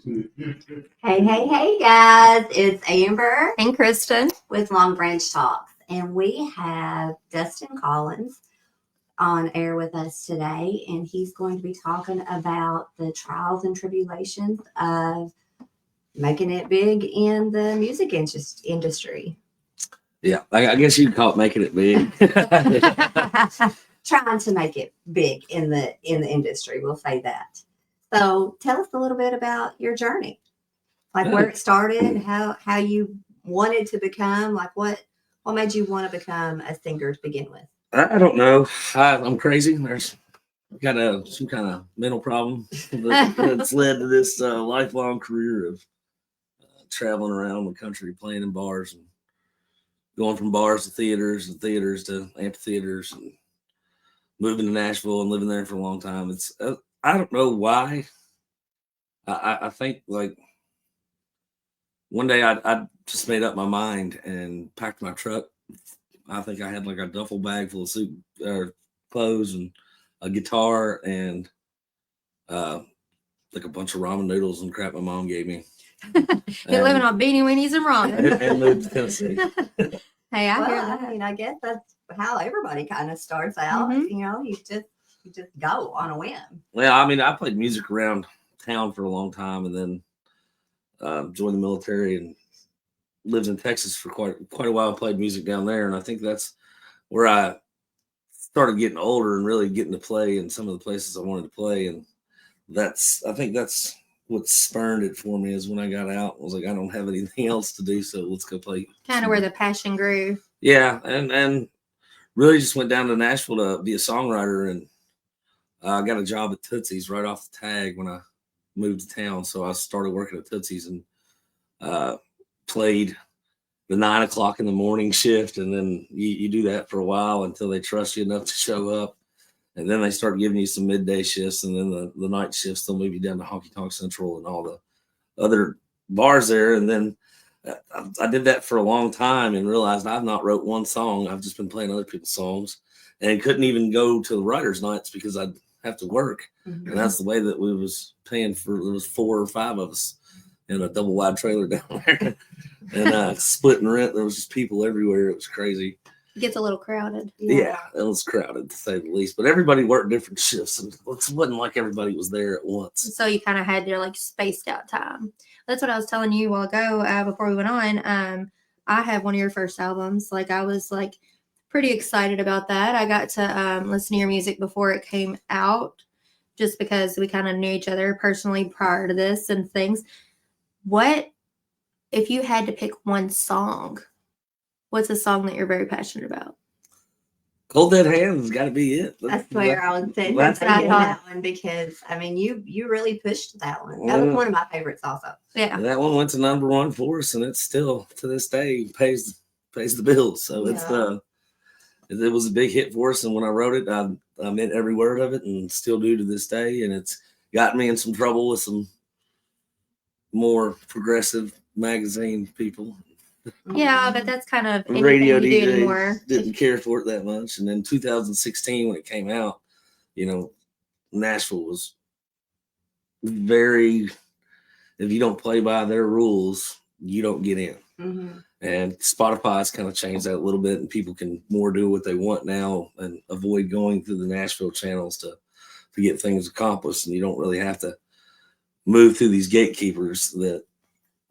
Hey, guys. It's Amber And Kristen. with Long Branch Talks, and we have Dustin Collins on air with us today, and he's going to be talking about the trials and tribulations of making it big in the music industry. Yeah, I guess you'd call it making it big. Trying to make it big in the industry, we'll say that. So tell us a little bit about your journey. Like where it started, how you wanted to become, like what made you want to become a singer to begin with? I don't know. I'm crazy. There's got some kind of mental problem that's led to this lifelong career of traveling around the country, playing in bars and going from bars to theaters and theaters to amphitheaters and moving to Nashville and living there for a long time. It's I don't know why. I think like one day I just made up my mind and packed my truck. I think I had like a duffel bag full of suit clothes and a guitar and like a bunch of ramen noodles and crap my mom gave me. You're living on beanie weenies and ramen. And moved to Tennessee. Hey, I hear Well, that. I mean, I guess that's how everybody kind of starts out. Mhm. You know, you just go on a whim. Well, I mean, I played music around town for a long time, and then joined the military and lived in Texas for quite a while. Played music down there, and I think that's where I started getting older and really getting to play in some of the places I wanted to play. And I think that's what spurned it for me is when I got out. I was like, I don't have anything else to do, so let's go play. Kind of where the passion grew. Yeah, and really just went down to Nashville to be a songwriter, and I got a job at Tootsie's right off the tag when I moved to town. So I started working at Tootsie's and played the 9 o'clock in the morning shift, and then you do that for a while until they trust you enough to show up, and then they start giving you some midday shifts, and then the night shifts they'll move you down to Honky Tonk Central and all the other bars there. And then I did that for a long time and realized I've not wrote one song. I've just been playing other people's songs and couldn't even go to the writers' nights because I'd have to work. Mhm. And that's the way that we was paying for. There was 4 or 5 of us in a double wide trailer down there, and splitting rent. There was just people everywhere. It was crazy. It gets a little crowded. Yeah, it was crowded to say the least. But everybody worked different shifts, and it wasn't like everybody was there at once. So you kind of had your like spaced out time. That's what I was telling you a while ago before we went on. I have one of your first albums. Like I was like pretty excited about that. I got to listen to your music before it came out, just because we kind of knew each other personally prior to this and things. What if you had to pick one song? What's a song that you're very passionate about? Cold Dead Hands has got to be it. That's where I was saying That's that one because I mean you really pushed that one. That was one of my favorites also. Yeah, that one went to #1 for us, and it's still to this day pays the bills. So it's it was a big hit for us. And when I wrote it, I meant every word of it, and still do to this day. And it's got me in some trouble with some more progressive magazine people. yeah, but that's kind of Radio anything you do DJs anymore. didn't care for it that much. And then 2016 when it came out, Nashville was very, if you don't play by their rules, you don't get in. Mm-hmm. And Spotify's kind of changed that a little bit, and people can more do what they want now and avoid going through the Nashville channels to get things accomplished. And you don't really have to move through these gatekeepers that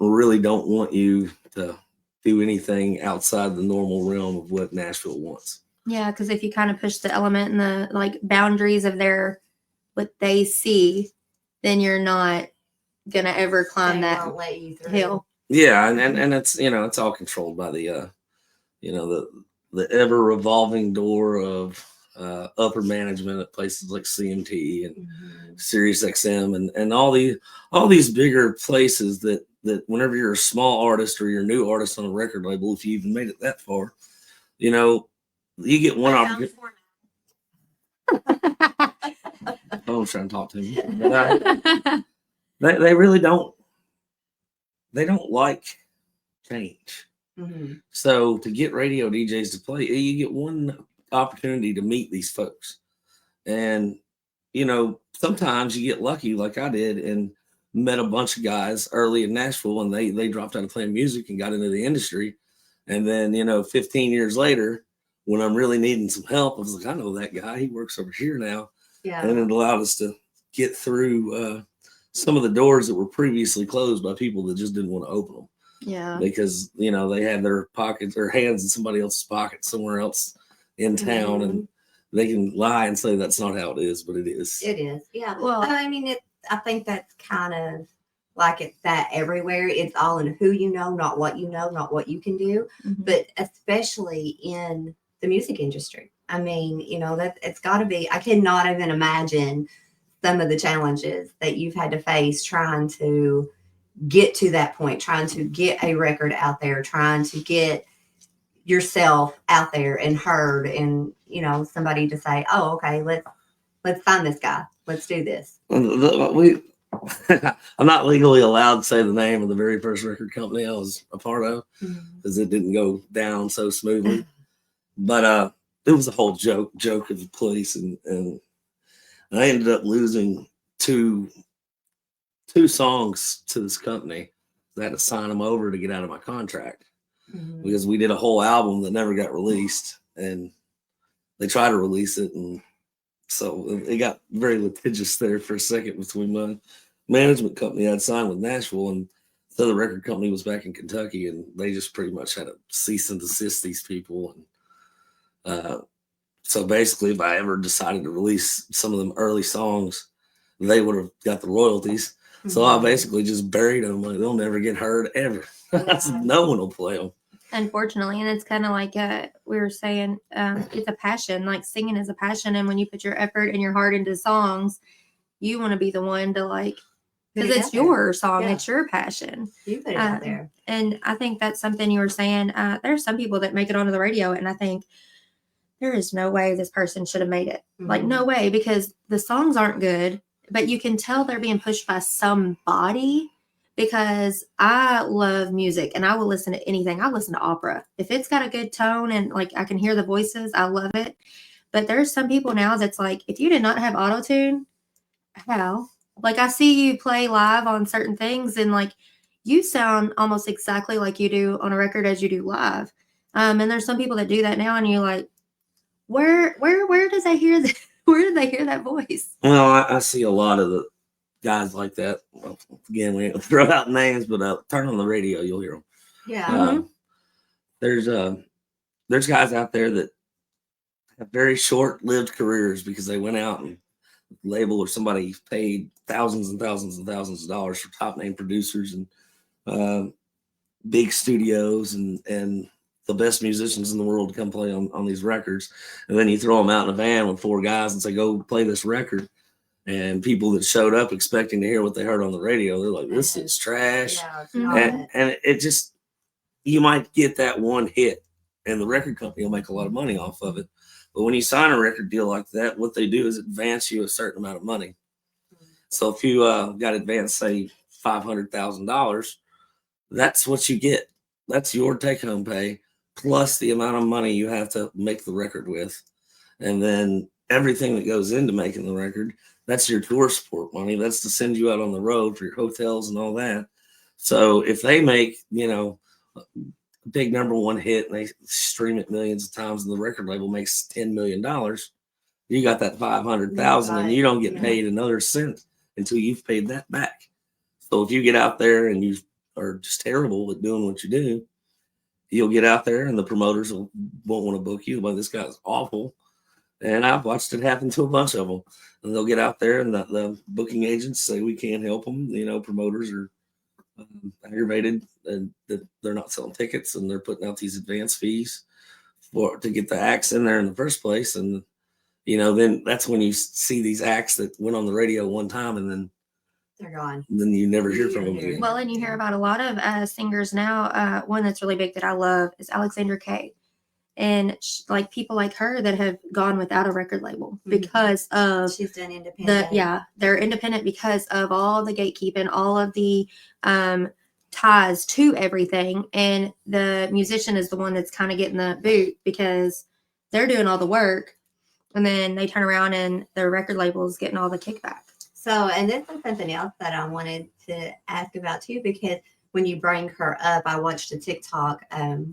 really don't want you to do anything outside the normal realm of what Nashville wants. Yeah, because if you kind of push the element and the like boundaries of what they see, then you're not gonna ever climb that hill. Yeah, and it's it's all controlled by the the ever revolving door of upper management at places like CMT and Sirius XM and all these bigger places that whenever you're a small artist or you're a new artist on a record label, if you even made it that far, you get one opportunity. Phone's trying to talk to me. But they really don't. They don't like change. Mm-hmm. So to get radio DJs to play, you get one opportunity to meet these folks. And, sometimes you get lucky like I did. And met a bunch of guys early in Nashville, and they dropped out of playing music and got into the industry. And then, 15 years later, when I'm really needing some help, I was like, I know that guy. He works over here now. Yeah. And it allowed us to get through some of the doors that were previously closed by people that just didn't want to open them. Yeah. Because, they had their pockets or hands in somebody else's pocket somewhere else in town. And they can lie and say that's not how it is, but it is. It is. Yeah. Well, I mean, I think that's kind of like it's that everywhere. It's all in who you know, not what you know, not what you can do, but especially in the music industry. I mean, that it's got to be, I cannot even imagine some of the challenges that you've had to face trying to get to that point, trying to get a record out there, trying to get yourself out there and heard, and somebody to say, oh, okay, let's find this guy, let's do this. I'm not legally allowed to say the name of the very first record company I was a part of because it didn't go down so smoothly. But it was a whole joke of the police, and I ended up losing two songs to this company. I had to sign them over to get out of my contract because we did a whole album that never got released, and they tried to release it, and so it got very litigious there for a second between my management company I'd signed with Nashville, and so the record company was back in Kentucky, and they just pretty much had to cease and desist these people. And so basically, if I ever decided to release some of them early songs, they would have got the royalties. So I basically just buried them. Like, they'll never get heard ever. No one will play them. Unfortunately, and it's kind of like we were saying, it's a passion. Like singing is a passion, and when you put your effort and your heart into songs, you want to be the one to because it's your song, it's your passion. You put it out there, and I think that's something you were saying. There's some people that make it onto the radio, and I think there is no way this person should have made it. Like no way, because the songs aren't good, but you can tell they're being pushed by somebody. Because I love music and I will listen to anything. I listen to opera. If it's got a good tone and I can hear the voices, I love it. But there's some people now that's like, if you did not have auto-tune, how? I see you play live on certain things and you sound almost exactly like you do on a record as you do live. And there's some people that do that now and you're like, where does I hear that? Where did they hear that voice? Well, I see a lot of the guys like that. Well, again, we ain't throw out names, but turn on the radio, you'll hear them. Yeah. There's guys out there that have very short-lived careers because they went out and label or somebody paid thousands and thousands and thousands of dollars for top-name producers and big studios and the best musicians in the world to come play on these records. And then you throw them out in a van with 4 guys and say, go play this record. And people that showed up expecting to hear what they heard on the radio, they're like, this is trash. Yeah, and it just, you might get that one hit and the record company will make a lot of money off of it. But when you sign a record deal like that, what they do is advance you a certain amount of money. So if you got advanced, say, $500,000, that's what you get. That's your take-home pay plus the amount of money you have to make the record with. And then everything that goes into making the record, that's your tour support money. That's to send you out on the road for your hotels and all that. So if they make, a big number one hit and they stream it millions of times and the record label makes $10 million, you got that 500,000 and you don't get paid another cent until you've paid that back. So if you get out there and you are just terrible at doing what you do, you'll get out there and the promoters won't want to book you. Well, this guy's awful. And I've watched it happen to a bunch of them. And they'll get out there and the booking agents say, we can't help them. Promoters are aggravated and that they're not selling tickets and they're putting out these advance fees to get the acts in there in the first place. And, then that's when you see these acts that went on the radio one time and then they're gone. Then you never hear from them again. Well, and you hear about a lot of singers now. One that's really big that I love is Alexandra Kay. And people like her that have gone without a record label because of she's done independent. They're independent because of all the gatekeeping, all of the ties to everything. And the musician is the one that's kind of getting the boot because they're doing all the work. And then they turn around and their record label is getting all the kickback. So, and this is something else that I wanted to ask about too, because when you bring her up, I watched a TikTok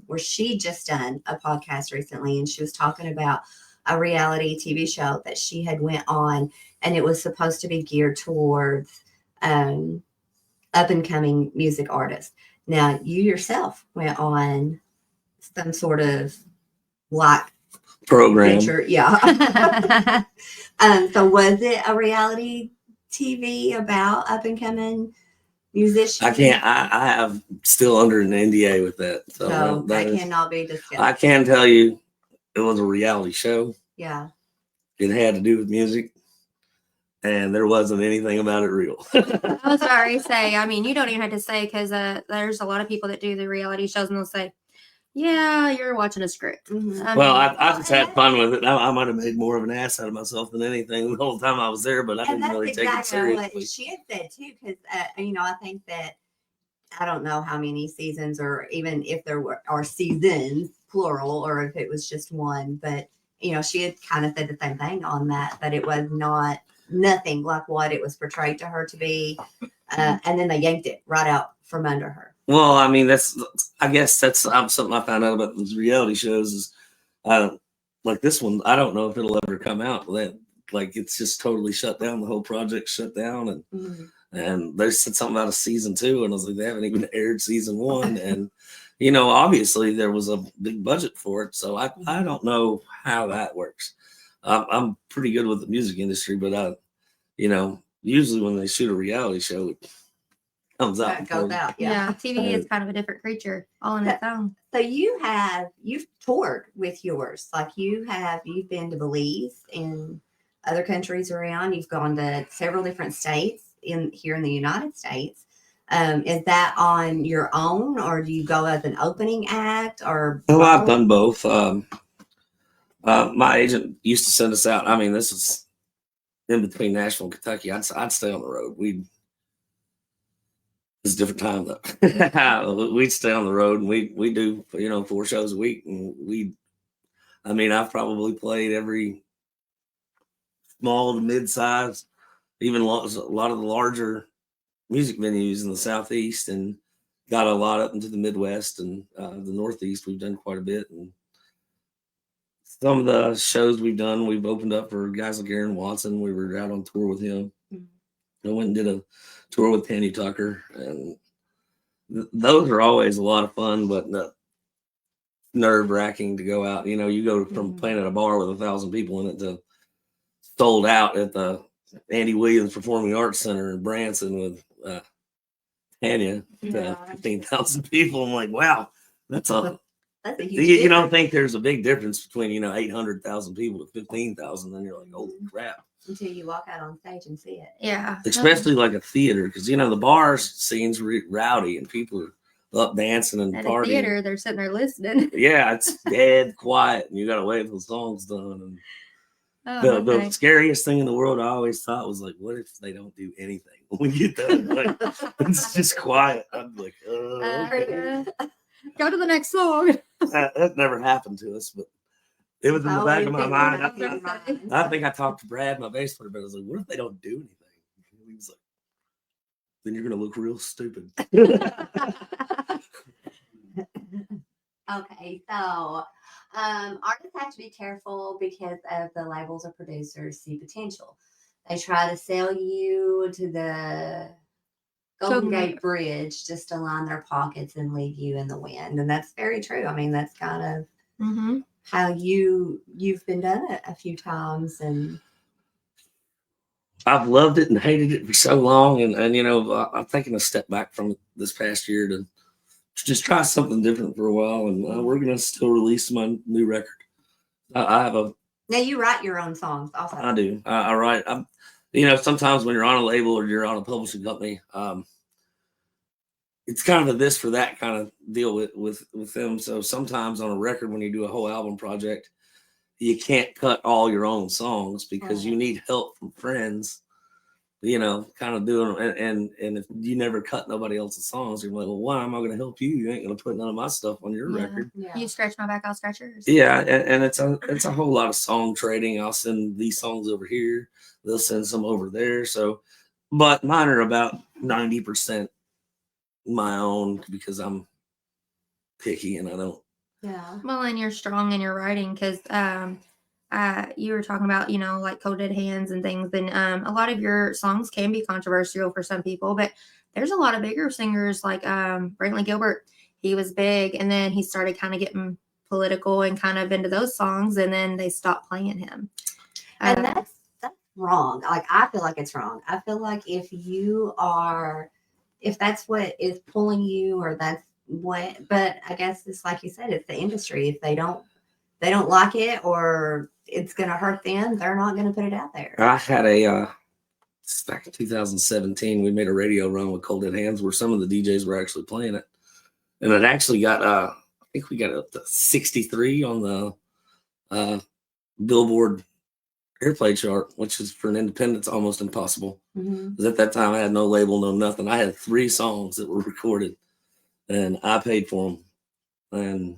where she just done a podcast recently, and she was talking about a reality TV show that she had went on, and it was supposed to be geared towards up and coming music artists. Now, you yourself went on some sort of like Program. venture, yeah. So was it a reality TV about up and coming musicians? I can't. I have still under an NDA with that, so So that is, cannot be discussed. I can tell you, it was a reality show. Yeah. It had to do with music, and there wasn't anything about it real. I was sorry to say. I mean, you don't even have to say because there's a lot of people that do the reality shows and they'll say, "Yeah, you're watching a script." Mhm. Well, I just had fun with it. I might have made more of an ass out of myself than anything the whole time I was there, but I And didn't really that's take it exactly seriously. what she had said too, because I think that I don't know how many seasons, or even if there are seasons plural, or if it was just one, but she had kind of said the same thing on that it was nothing like what it was portrayed to her to be, and then they yanked it right out from under her. Well, I mean, I guess that's something I found out about these reality shows is, like this one. I don't know if it'll ever come out. Like it's just totally shut down. The whole project shut down, and they said something about a season 2, and I was like, they haven't even aired season 1, and obviously there was a big budget for it, so I don't know how that works. I'm pretty good with the music industry, but usually when they shoot a reality show, it comes out. That goes out, Yeah, TV is kind of a different creature all on its own. So you've toured with yours, like you've been to Belize and other countries around. You've gone to several different states here in the United States. Is that on your own, or do you go as an opening act, or? Well, I've done both. My agent used to send us out. I mean, this is in between Nashville and Kentucky. I'd stay on the road. It's a different time though. We'd stay on the road, and we do 4 shows a week, and I've probably played every small to mid-size, even a lot of the larger music venues in the Southeast, and got a lot up into the Midwest and the Northeast. We've done quite a bit, and some of the shows we've done, we've opened up for guys like Aaron Watson. We were out on tour with him. I went and did a tour with Tandy Tucker, and those are always a lot of fun, but nerve-wracking to go out. You go from playing at a bar with 1,000 people in it to sold out at the Andy Williams Performing Arts Center in Branson with Tanya to 15,000 people. I'm like, wow, that's a huge you don't think there's a big difference between 800,000 people to 15,000, then you're like, holy crap, until you walk out on stage and see it. Yeah, especially like a theater, because the bar scene's rowdy and people are up dancing and at partying. A theater, they're sitting there listening. Yeah, it's dead quiet, and you gotta wait until the song's done. And the scariest thing in the world, I always thought, was like, what if they don't do anything when we get done? Like, it's just quiet. I'm like, okay. Go to the next song. That never happened to us, but it was in the back of my mind. I think I talked to Brad, my bass player, but I was like, what if they don't do anything? He was like, then you're gonna look real stupid. Okay, so artists have to be careful because of the labels or producers see potential. They try to sell you to the Golden Gate Bridge just to line their pockets and leave you in the wind, and that's very true. I mean, that's kind of how you've been done it a few times, and I've loved it and hated it for so long, and I'm taking a step back from it this past year to just try something different for a while, and we're gonna still release my new record. I have now you write your own songs also. I do. I write. Sometimes when you're on a label or you're on a publishing company, it's kind of a this for that kind of deal with them. So sometimes on a record, when you do a whole album project, you can't cut all your own songs because you need help from friends kind of doing, and if you never cut nobody else's songs, you're like, well, why am I going to help you? You ain't going to put none of my stuff on your record. Yeah. You scratch my back, I'll scratch yours. Yeah, and it's a whole lot of song trading. I'll send these songs over here, they'll send some over there. So, but mine are about 90% my own because I'm picky and I don't. Yeah. Well, and you're strong in your writing because you were talking about, like Cold Dead Hands and things. And a lot of your songs can be controversial for some people, but there's a lot of bigger singers like Brantley Gilbert. He was big, and then he started kind of getting political and kind of into those songs, and then they stopped playing him. And that's wrong. Like, I feel like it's wrong. I feel like if that's what is pulling you, or that's what, but I guess it's like you said, it's the industry. If they don't like it, or it's going to hurt them, they're not going to put it out there. I had back in 2017, we made a radio run with Cold Dead Hands where some of the DJs were actually playing it. And it actually got, I think we got up to 63 on the Billboard airplay chart, which is for an independent's almost impossible. Because at that time I had no label, no nothing. I had 3 songs that were recorded and I paid for them. And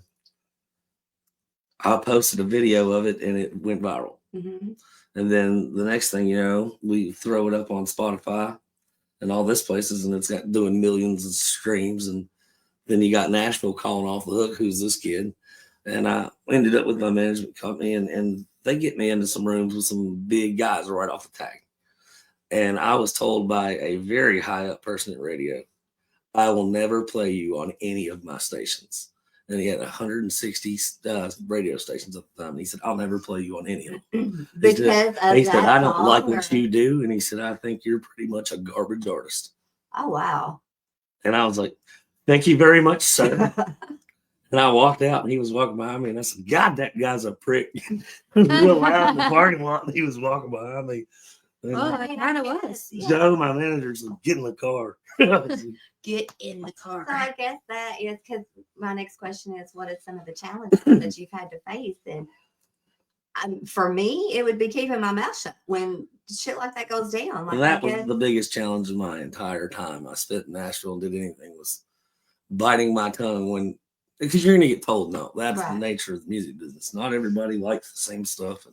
I posted a video of it and it went viral. And then the next thing you know, we throw it up on Spotify and all this places, and it's got doing millions of streams. And then you got Nashville calling off the hook, who's this kid? And I ended up with my management company, and they get me into some rooms with some big guys right off the tag. And I was told by a very high up person at radio, I will never play you on any of my stations. And he had 160 radio stations at the time. And he said, I'll never play you on any of them. Because he said, I don't like song, what you do. And he said, I think you're pretty much a garbage artist. Oh, wow. And I was like, thank you very much, sir. And I walked out and he was walking behind me. And I said, God, that guy's a prick. It was real loud in the parking lot. And he was walking behind me. And Oh, it kind of was. Joe, my manager, said, get in the car. Get in the car. So I guess that is, because my next question is, what are some of the challenges that you've had to face? And for me, it would be keeping my mouth shut when shit like that goes down. Like, that was the biggest challenge of my entire time I spent in Nashville and did anything, was biting my tongue because you're going to get told no. That's the nature of the music business. Not everybody likes the same stuff.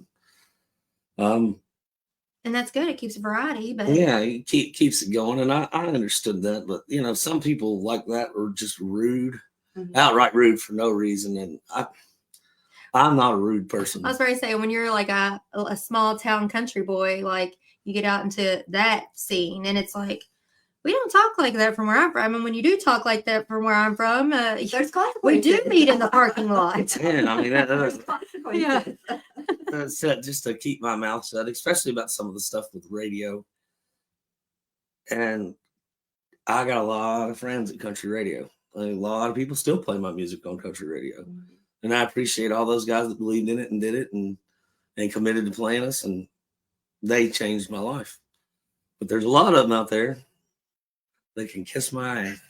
And that's good. It keeps variety, but yeah, it keeps it going. And I understood that, but some people like that are just rude, outright rude for no reason. And I'm not a rude person. I was going to say, when you're like a small town country boy, like you get out into that scene and it's like, we don't talk like that from where I'm from. And when you do talk like that from where I'm from, we do meet in the parking lot. Yeah, I mean, there's consequences. That's just to keep my mouth shut, especially about some of the stuff with radio. And I got a lot of friends at country radio. A lot of people still play my music on country radio. And I appreciate all those guys that believed in it and did it and committed to playing us. And they changed my life. But there's a lot of them out there. They can kiss my ass.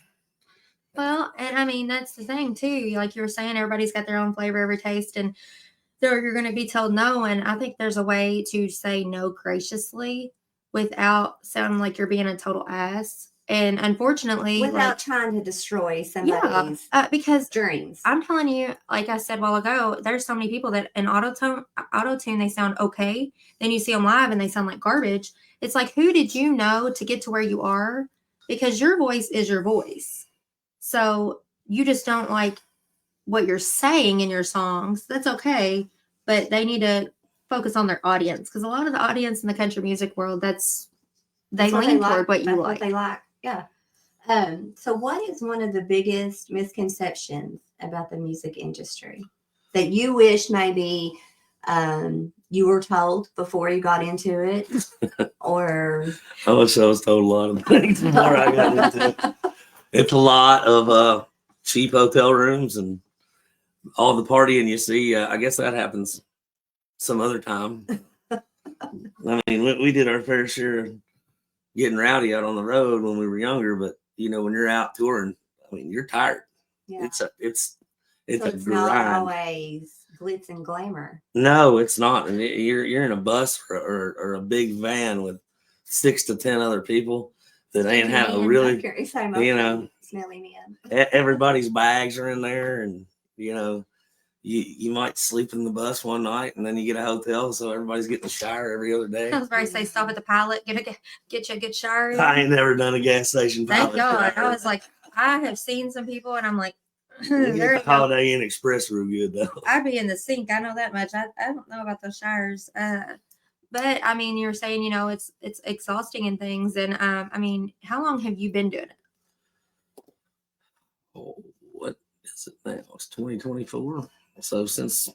Well, and I mean, that's the thing too. Like you were saying, everybody's got their own flavor, every taste, and you're going to be told no. And I think there's a way to say no graciously without sounding like you're being a total ass. And unfortunately, without trying to destroy somebody's because dreams. I'm telling you, like I said a while ago, there's so many people that in auto-tune, they sound okay. Then you see them live and they sound like garbage. It's like, who did you know to get to where you are? Because your voice is your voice. So you just don't like what you're saying in your songs. That's okay. But they need to focus on their audience. Because a lot of the audience in the country music world, they lean toward what you like. What they like. Yeah. So what is one of the biggest misconceptions about the music industry that you wish maybe you were told before you got into it? Or I wish I was told a lot of things before I got into it. It's a lot of cheap hotel rooms and all the partying you see. I guess that happens some other time. I mean, we did our fair share of getting rowdy out on the road when we were younger, but when you're out touring, I mean, you're tired. Yeah. It's a grind. Not always glitz and glamour. No, it's not. And you're in a bus or a big van with 6 to 10 other people that ain't have Man, really, same you know, smelly man. everybody's bags are in there, and you know, you might sleep in the bus one night, and then you get a hotel, so everybody's getting a shower every other day. I was about to say, stop at the pilot, get you a good shower. In. I ain't never done a gas station. Thank pilot God. shower. I was like, I have seen some people, and I'm like, We there get you the go. Holiday Inn Express real good though. I'd be in the sink. I know that much. I don't know about those showers. But I mean, you were saying, you know, it's exhausting and things. And I mean, how long have you been doing it? Oh, what is it now? It's 2024. So since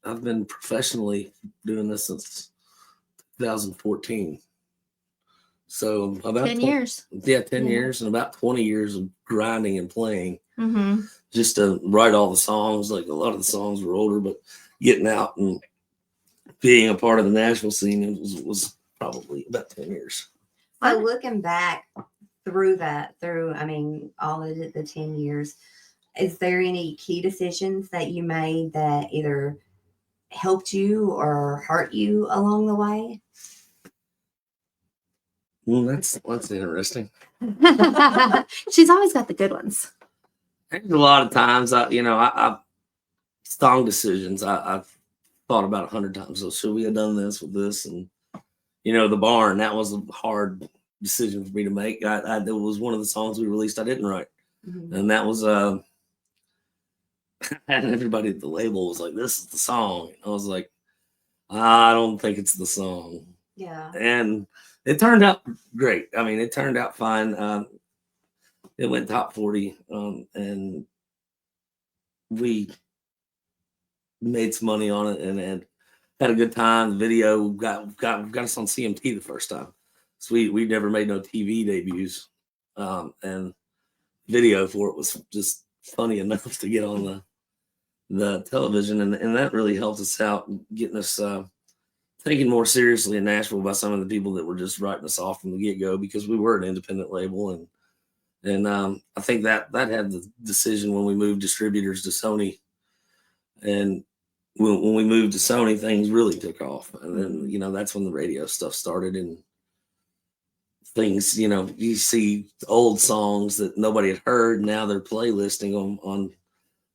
I've been professionally doing this since 2014. So about 10 years. Yeah, 10 Yeah. years and about 20 years of grinding and playing Mm-hmm. just to write all the songs. Like a lot of the songs were older, but getting out and being a part of the Nashville scene was probably about 10 years. So looking back through I mean, all of the 10 years, is there any key decisions that you made that either helped you or hurt you along the way? Well, that's interesting. She's always got the good ones. There's a lot of times, I song decisions. I've thought about 100 times. So should we have done this with this? And the barn. That was a hard decision for me to make. That was one of the songs we released I didn't write, and that was and everybody at the label was like, "This is the song." I was like, "I don't think it's the song." Yeah. And it turned out great. I mean, it turned out fine. It went top 40, and we made some money on it and had a good time. The video got us on CMT the first time. So we never made no TV debuts, and video for it was just funny enough to get on the television, and that really helped us out, getting us taken more seriously in Nashville by some of the people that were just writing us off from the get-go, because we were an independent label, and I think that had the decision when we moved distributors to Sony, and when we moved to Sony, things really took off, and then that's when the radio stuff started, and things, you see old songs that nobody had heard, now they're playlisting them on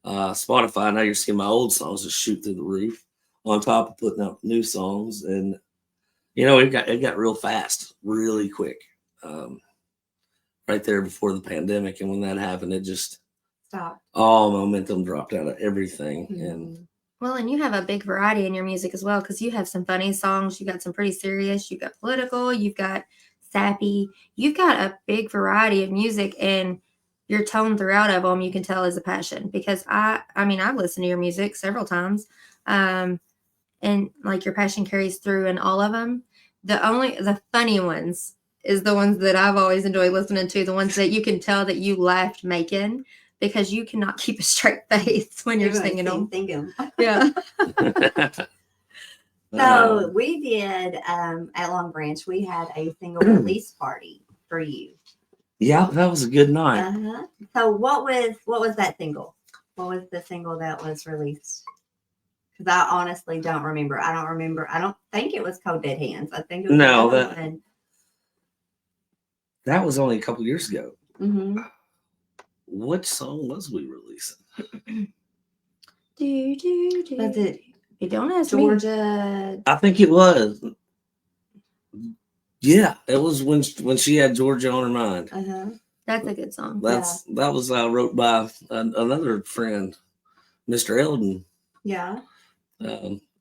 Spotify. Now you're seeing my old songs just shoot through the roof, on top of putting out new songs, and it got real fast, really quick, right there before the pandemic, and when that happened, it just stopped. All momentum dropped out of everything. And well, and you have a big variety in your music as well, because you have some funny songs, you got some pretty serious, you got political, you've got sappy, you've got a big variety of music, and your tone throughout of them you can tell is a passion. Because I mean, I've listened to your music several times, and like your passion carries through in all of them. The funny ones is the ones that I've always enjoyed listening to, the ones that you can tell that you laughed making, because you cannot keep a straight face when you're singing them. Yeah. So we did at Long Branch, we had a single release party for you. Yeah, that was a good night. Uh-huh. So what was that single? What was the single that was released? Because I honestly don't remember. I don't think it was Cold Dead Hands. I think it was that was only a couple years ago. Mm-hmm. What song was we releasing? Was it? You don't ask Georgia. Me. I think it was. Yeah, it was when she had Georgia on her mind. Uh-huh. That's a good song. That was wrote by another friend, Mr. Eldon. Yeah.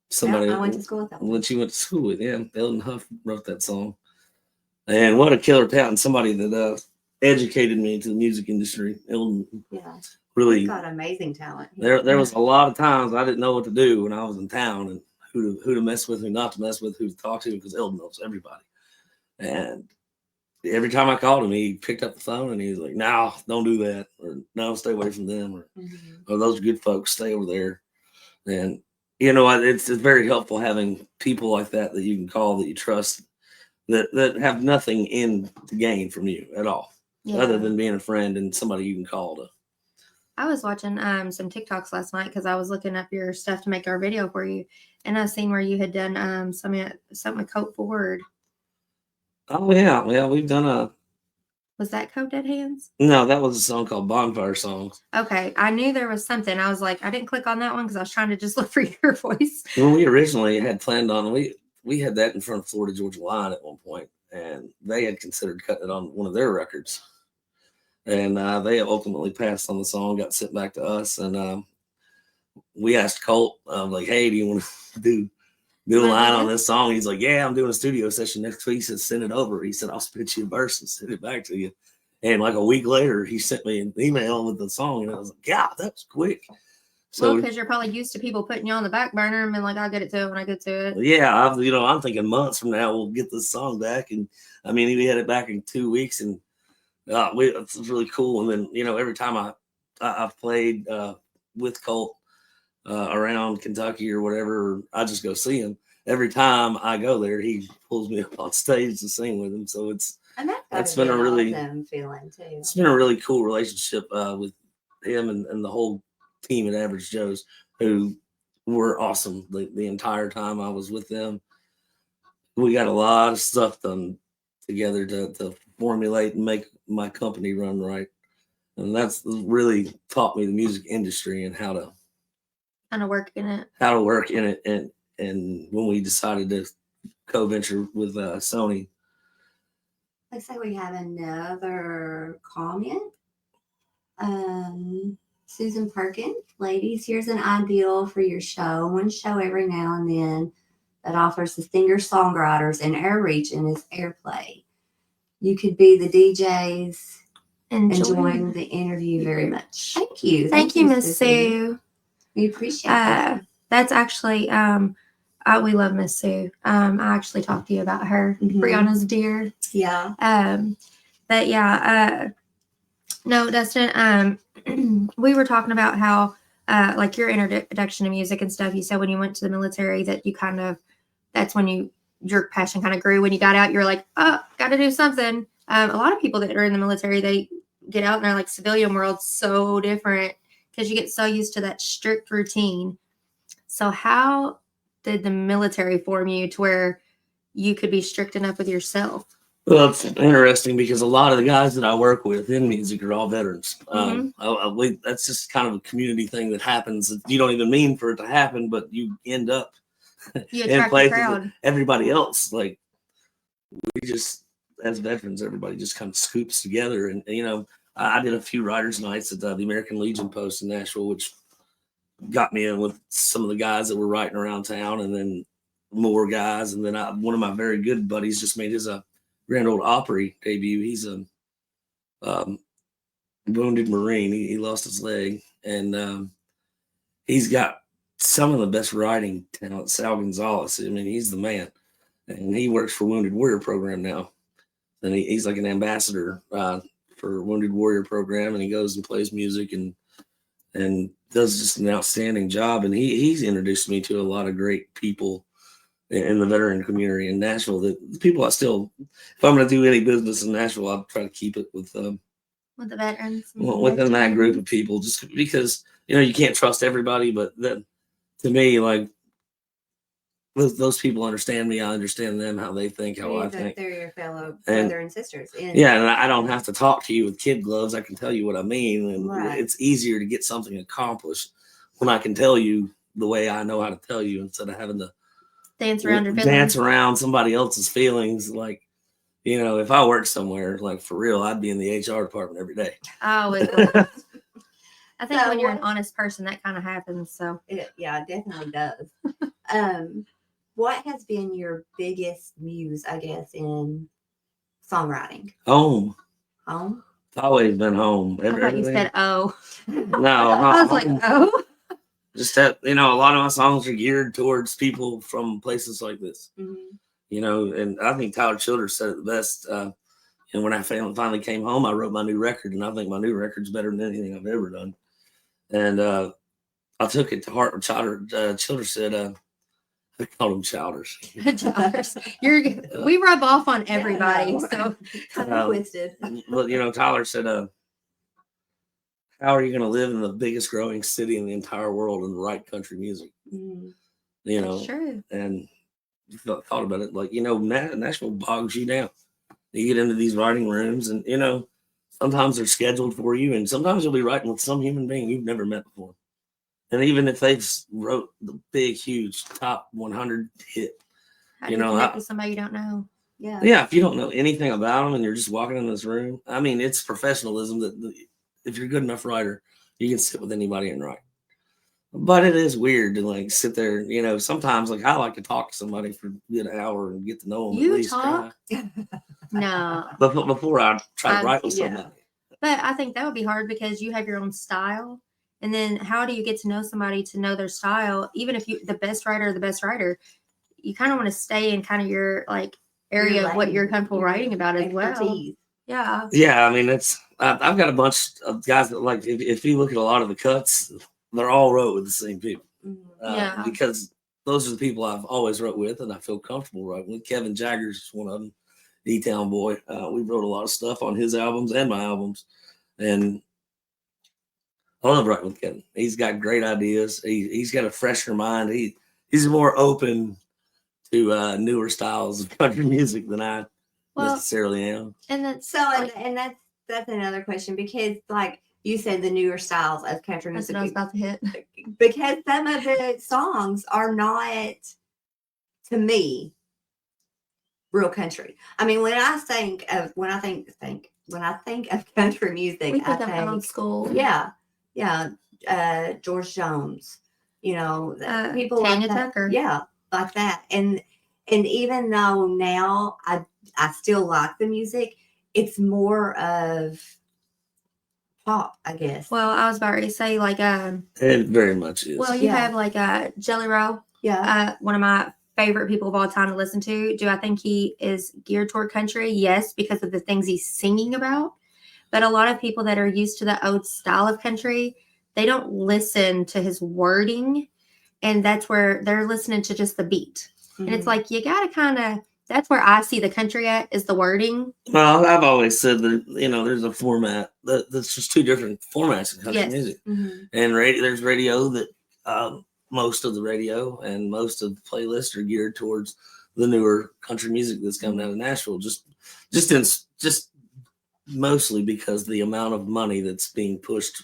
Somebody I went to school with him. When she went to school with him, Eldon Huff wrote that song. And what a killer talent! Somebody that educated me into the music industry. Eldon. Yeah. Really He's got amazing talent. There was a lot of times I didn't know what to do when I was in town, and who to mess with, who not to mess with, who to talk to, because Eldon knows everybody. And every time I called him, he picked up the phone and he was like, "No, don't do that," or "No, stay away from them," or "Those are good folks, stay over there." And it's very helpful having people like that you can call, that you trust, that have nothing in to gain from you at all, other than being a friend and somebody you can call to. I was watching some TikToks last night because I was looking up your stuff to make our video for you, and I seen where you had done something with Cope Ford. Oh yeah, we've done a. Was that Code Dead Hands? No, that was a song called Bonfire Songs. Okay, I knew there was something. I was like, I didn't click on that one because I was trying to just look for your voice. When we originally had planned on, we had that in front of Florida Georgia Line at one point, and they had considered cutting it on one of their records, and they ultimately passed on the song, got sent back to us, and we asked Colt, like, hey, do you want to do a line on this song? He's like, yeah, I'm doing a studio session next week. He said, send it over. He said, I'll spit you a verse and send it back to you. And like a week later, he sent me an email with the song, and I was like, yeah, that was quick. So, because you're probably used to people putting you on the back burner and being like, I'll get it to it when I get to it. Yeah, I'm thinking months from now we'll get this song back, and I mean, we had it back in 2 weeks, and it was really cool. And then every time I've played with Colt around Kentucky or whatever, I just go see him. Every time I go there, he pulls me up on stage to sing with him. So that's been a really awesome feeling too. It's been a really cool relationship with him and the whole team at Average Joe's, who were awesome the entire time I was with them. We got a lot of stuff done together to formulate and make my company run right. And that's really taught me the music industry and how to work in it. And when we decided to co-venture with Sony. Looks like we have another comment. Susan Perkins, ladies, here's an ideal for your show. One show every now and then that offers the singer-songwriters in our region is airplay. You could be the DJs enjoying the interview very much. Thank you. Thank you, Miss Sue. We appreciate that. That's actually we love Miss Sue. I actually talked to you about her. Mhm. Brianna's dear. Yeah. But yeah, no, Dustin, we were talking about how like your introduction to music and stuff. You said when you went to the military that you that's when your passion kind of grew. When you got out, you're like, oh, got to do something. A lot of people that are in the military, they get out and they're like, civilian world's so different because you get so used to that strict routine. So how did the military form you to where you could be strict enough with yourself? Well, it's interesting because a lot of the guys that I work with in music are all veterans. That's just kind of a community thing that happens. You don't even mean for it to happen, but you end up in places with everybody else. Like we just, as veterans, everybody just kind of scoops together. And I did a few writers' nights at the American Legion post in Nashville, which got me in with some of the guys that were writing around town, and then more guys. And then one of my very good buddies just made his Grand Ole Opry debut. He's a wounded Marine. He lost his leg, and he's got some of the best writing talent. Sal Gonzalez. I mean, he's the man, and he works for Wounded Warrior Program now. And he's like an ambassador for Wounded Warrior Program, and he goes and plays music and does just an outstanding job. And he's introduced me to a lot of great people in the veteran community in Nashville. The people I still, if I'm going to do any business in Nashville, I'll try to keep it with the veterans. Within that group of people, just because you can't trust everybody, but that to me, like those people understand me, I understand them, how they think, how I think. They're your fellow brother and sisters. Yeah, and I don't have to talk to you with kid gloves. I can tell you what I mean, and it's easier to get something accomplished when I can tell you the way I know how to tell you instead of having to dance around your feelings. Dance around somebody else's feelings. Like, if I worked somewhere, like for real, I'd be in the HR department every day. I think when you're an honest person, that kind of happens. So it definitely does. What has been your biggest muse, I guess, in songwriting? Home. Home? It's always been home. I thought you said oh. No. I was like, oh. Just that, a lot of my songs are geared towards people from places like this. Mm-hmm. And I think Tyler Childers said it the best. And when I finally came home, I wrote my new record, and I think my new record's better than anything I've ever done. And I took it to heart. Childers said, I called him Chowders. Chowders. We rub off on everybody, so kind of twisted. But Tyler said, how are you going to live in the biggest growing city in the entire world and write country music? That's true. And thought about it, like Nashville bogs you down. You get into these writing rooms, and sometimes they're scheduled for you, and sometimes you'll be writing with some human being you've never met before. And even if they've wrote the big, huge top 100 hit, How do you connect with somebody you don't know? Yeah, if you don't know anything about them and you're just walking in this room, I mean, it's professionalism that if you're a good enough writer, you can sit with anybody and write. But it is weird to like sit there, sometimes like I like to talk to somebody for a good hour and get to know them. You at least talk? No. But before I try to write with somebody. But I think that would be hard because you have your own style. And then how do you get to know somebody to know their style? Even if you the best writer, you kind of want to stay in kind of your like area of what you're comfortable writing about as well. Yeah. Yeah, I mean I've got a bunch of guys that like if you look at a lot of the cuts, they're all wrote with the same people. Because those are the people I've always wrote with and I feel comfortable writing with. Kevin Jagger's one of them, E-Town Boy. We wrote a lot of stuff on his albums and my albums. And I love writing with Kevin. He's got great ideas. He's got a fresher mind. He's more open to newer styles of country music than I necessarily am. And that's that's another question because like you said, the newer styles of country music. That's what I was about to hit. Because some of the songs are not, to me, real country. I mean, when I think of country music, we think of old school. Yeah. George Jones, people Tanya like that. Tucker. Yeah, like that. And even though now I still like the music, it's more of pop, I guess. Well, I was about to say like it very much is. Well, you have like Jelly Roll. Yeah. One of my favorite people of all time to listen to. Do I think he is geared toward country? Yes, because of the things he's singing about. But a lot of people that are used to the old style of country, they don't listen to his wording. And that's where they're listening to just the beat. Mm-hmm. And it's like, you got to kind of, that's where I see the country at is the wording. Well, I've always said that, there's a format that's just two different formats in country music. Mm-hmm. And there's radio that most of the radio and most of the playlists are geared towards the newer country music that's coming out of Nashville. Just mostly because the amount of money that's being pushed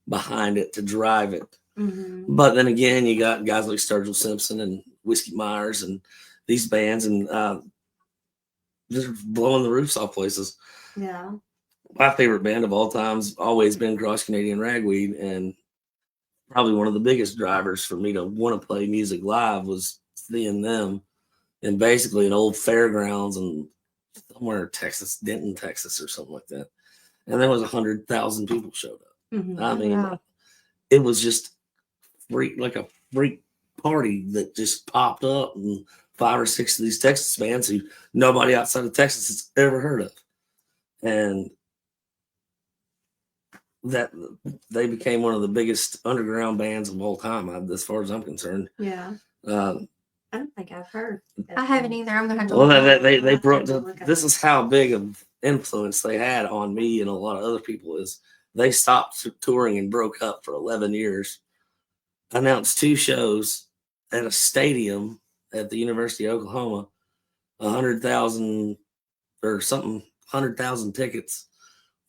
behind it to drive it. Mm-hmm. But then again, you got guys like Sturgill Simpson and Whiskey Myers and these bands and just blowing the roofs off places. Yeah. My favorite band of all time's always been Cross Canadian Ragweed, and probably one of the biggest drivers for me to want to play music live was seeing them in basically an old fairgrounds and somewhere Texas, Denton, Texas, or something like that. And there was 100,000 people showed up. Mm-hmm. I mean, it was just like a freak party that just popped up, and 5 or 6 of these Texas bands who nobody outside of Texas has ever heard of. And that they became one of the biggest underground bands of all time, as far as I'm concerned. Yeah. I don't think I've heard. I haven't either. I'm gonna have to. Well, they brought. This is how big of influence they had on me and a lot of other people. Is they stopped touring and broke up for 11 years. Announced 2 shows at a stadium at the University of Oklahoma. 100,000 or something. 100,000 tickets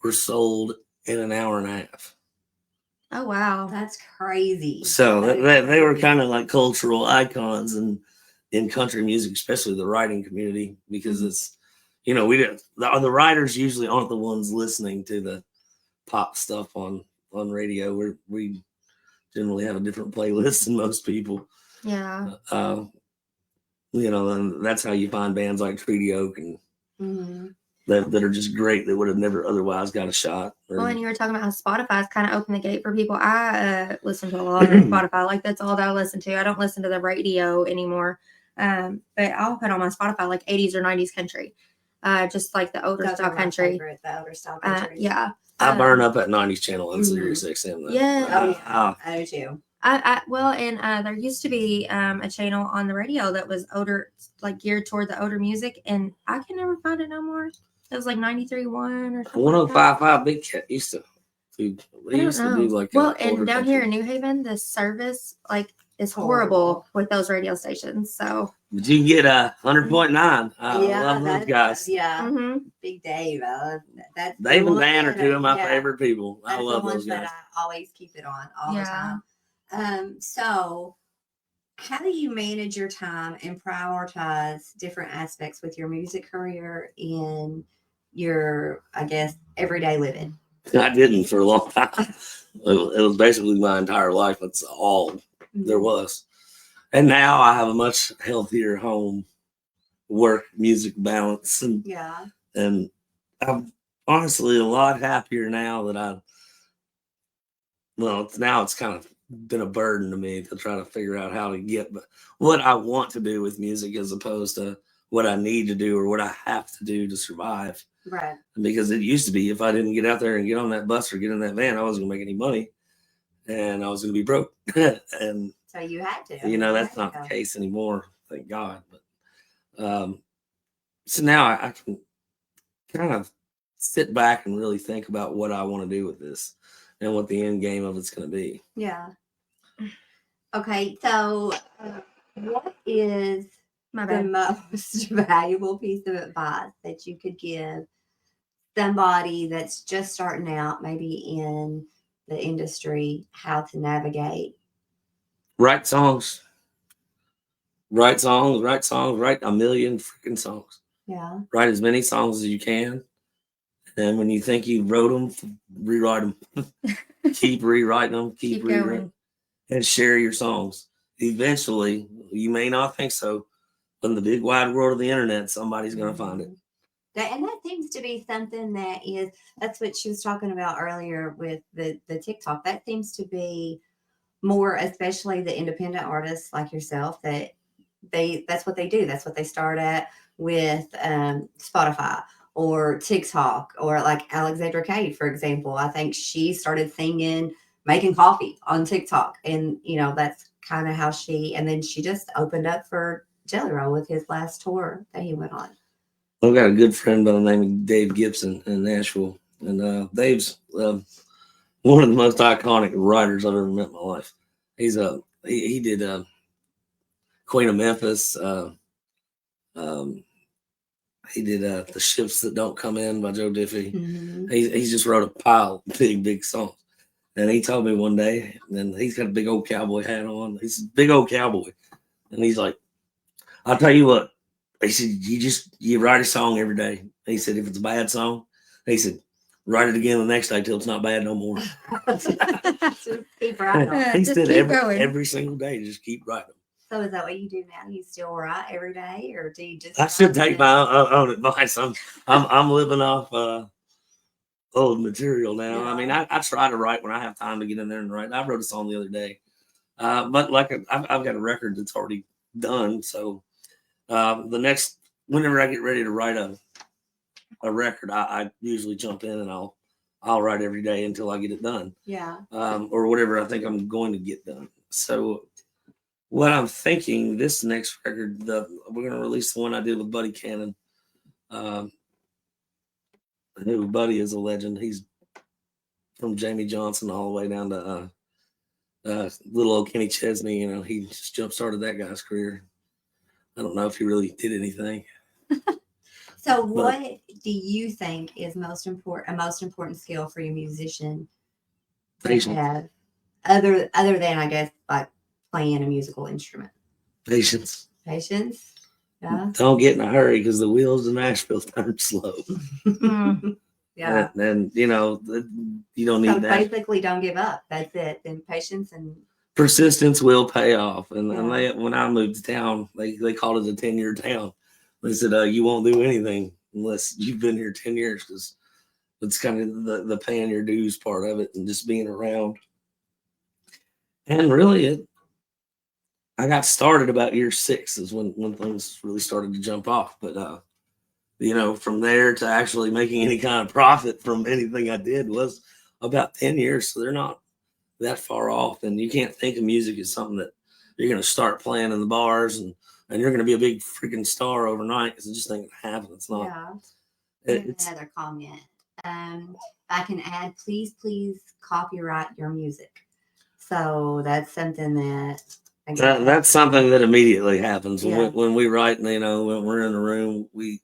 were sold in an hour and a half. Oh wow, that's crazy. So they were kind of like cultural icons in country music, especially the writing community, because it's the writers usually aren't the ones listening to the pop stuff on radio. We generally have a different playlist than most people. Yeah. And that's how you find bands like Treaty Oak and mm-hmm. that are just great that would have never otherwise got a shot. Well, and you were talking about how Spotify's kind of opened the gate for people. I listen to a lot of Spotify. Like that's all that I listen to. I don't listen to the radio anymore. But I'll put on my Spotify like 80s or 90s country. Just like the older style country. The older style country. Yeah. I burn up that 90s channel on Sirius XM. Yeah. I do too. There used to be a channel on the radio that was older, like geared toward the older music, and I can never find it no more. It was like 93.1 or something. 105.5 Big Cat used to do like. Well, and down here in New Haven, the service, like is horrible with those radio stations. So But you can get a 100.9. I love those that's- guys. Yeah, mhm. Big Dave. That's Dave the and one Dan are that- two of my yeah, favorite people. I That's love the ones those guys. that I always keep it on all the Yeah. time. So how do you manage your time and prioritize different aspects with your music career in your, I guess, everyday living? I didn't for a long time. It was basically my entire life. That's all there was. And now I have a much healthier home, work, music balance, Yeah. and I'm honestly a lot happier now that it's kind of been a burden to me to try to figure out how to get what I want to do with music as opposed to what I need to do or what I have to do to survive. Right. Because it used to be if I didn't get out there and get on that bus or get in that van, I wasn't gonna make any money and I was gonna be broke. And So you had to. that's not the case anymore, thank God. But so now I can kind of sit back and really think about what I want to do with this and what the end game of it's going to be. Yeah. Okay, so what is My the bad. most valuable piece of advice that you could give somebody that's just starting out, maybe in the industry, how to navigate? Write songs. Write a million freaking songs. Yeah. Write as many songs as you can. And when you think you wrote them, rewrite them. Keep rewriting them. Keep rewriting. Going. And share your songs. Eventually, you may not think so, but in the big wide world of the internet, somebody's going to find it. And that seems to be something that's what she was talking about earlier with the TikTok. That seems to be more, especially the independent artists like yourself, that's what they do. That's what they start at with Spotify or TikTok, or like Alexandra Cade, for example. I think she started singing, making coffee on TikTok. And, that's kind of how and then she just opened up for Jelly Roll with his last tour that he went on. I've got a good friend by the name of Dave Gibson in Nashville. And Dave's one of the most iconic writers I've ever met in my life. He did Queen of Memphis. He did The Ships That Don't Come In by Joe Diffie. Mm-hmm. He's just wrote a pile of big songs. And he told me one day, and he's got a big old cowboy hat on. He's a big old cowboy. And he's like, I'll tell you what. He said, you write a song every day. He said, if it's a bad song, he said, write it again the next day till it's not bad no more. Just keep writing. He Just said keep going. every single day, just keep writing. So is that what you do now? You still write every day, or do you just? I should take my own advice. I'm living off old material now. Yeah. I mean, I try to write when I have time to get in there and write. I wrote a song the other day, but like I've got a record that's already done. So whenever I get ready to write a record, I usually jump in and I'll write every day until I get it done. Yeah. Or whatever I think I'm going to get done. So what I'm thinking, this next record, we're going to release the one I did with Buddy Cannon. Who Buddy is a legend. He's from Jamie Johnson all the way down to little old Kenny Chesney. He just jump started that guy's career. I don't know if he really did anything. So what do you think is a most important skill for your musician to Patience. have, other than, I guess, like playing a musical instrument? Patience. Patience. Yeah. Don't get in a hurry because the wheels in Nashville turn slow. Yeah. And you don't need So that. basically, don't give up. That's it. And patience and Persistence will pay off. And Yeah. when I moved to town, they called it a 10-year town. They said, you won't do anything unless you've been here 10 years because it's kind of the paying your dues part of it and just being around. And really, I got started about year 6 is when things really started to jump off. But, from there to actually making any kind of profit from anything I did was about 10 years. So they're not that far off. And you can't think of music as something that you're going to start playing in the bars and you're going to be a big freaking star overnight because it just ain't going to happen. It's not. Yeah. It's Another comment. If I can add, please copyright your music. So that's something that That's something that immediately happens Yeah. when we write. And, when we're in the room, we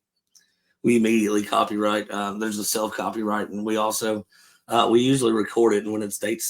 immediately copyright. There's a self copyright, and we also we usually record it, and when it's date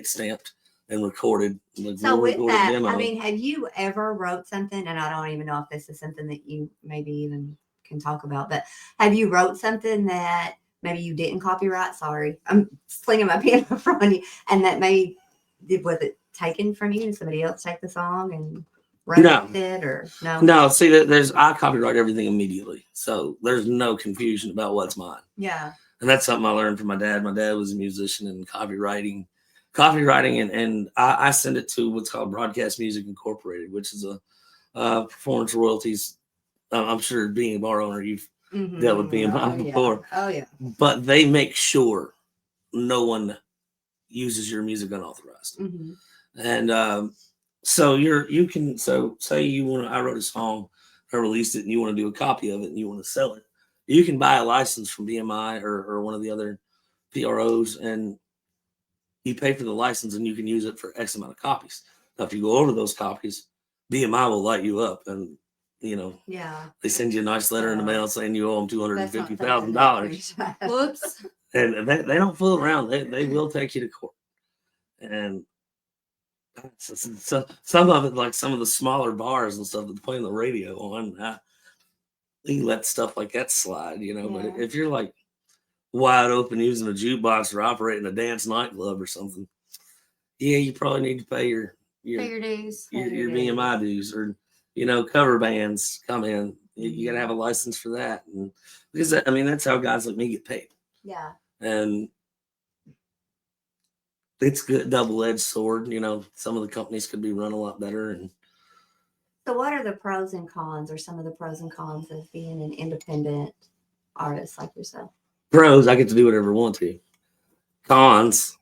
stamped and recorded. Like So we'll with record a that, demo. I mean, have you ever wrote something, and I don't even know if this is something that you maybe even can talk about, but have you wrote something that maybe you didn't copyright? Sorry, I'm slinging my pen in front of you, and that was it taken from you and somebody else take the song and run No. with it, or no? No, see, I copyright everything immediately, so there's no confusion about what's mine. Yeah. And that's something I learned from my dad. My dad was a musician and copywriting, and I send it to what's called Broadcast Music Incorporated, which is a performance royalties. I'm sure being a bar owner, you've dealt with BMI before. Oh yeah. But they make sure no one uses your music unauthorized. Mm-hmm. And so you can say I wrote a song, I released it, and you want to do a copy of it and you want to sell it. You can buy a license from BMI or one of the other PROs, and you pay for the license and you can use it for X amount of copies. Now, if you go over those copies, BMI will light you up, and Yeah. they send you a nice letter in the mail saying you owe them $250,000. $250,000. Whoops. And they don't fool around. They will take you to court. And so some of it, like some of the smaller bars and stuff that play on the radio on, you let stuff like that slide, But Yeah. if you're like wide open using a jukebox or operating a dance nightclub or something, yeah, you probably need to pay your Pay your dues. your BMI dues, or cover bands come in. You got to have a license for that, and because that's how guys like me get paid. Yeah. And it's good double-edged sword. Some of the companies could be run a lot better. And So what are the pros and cons, or some of the pros and cons of being an independent artist like yourself? pros, I get to do whatever I want to. Cons,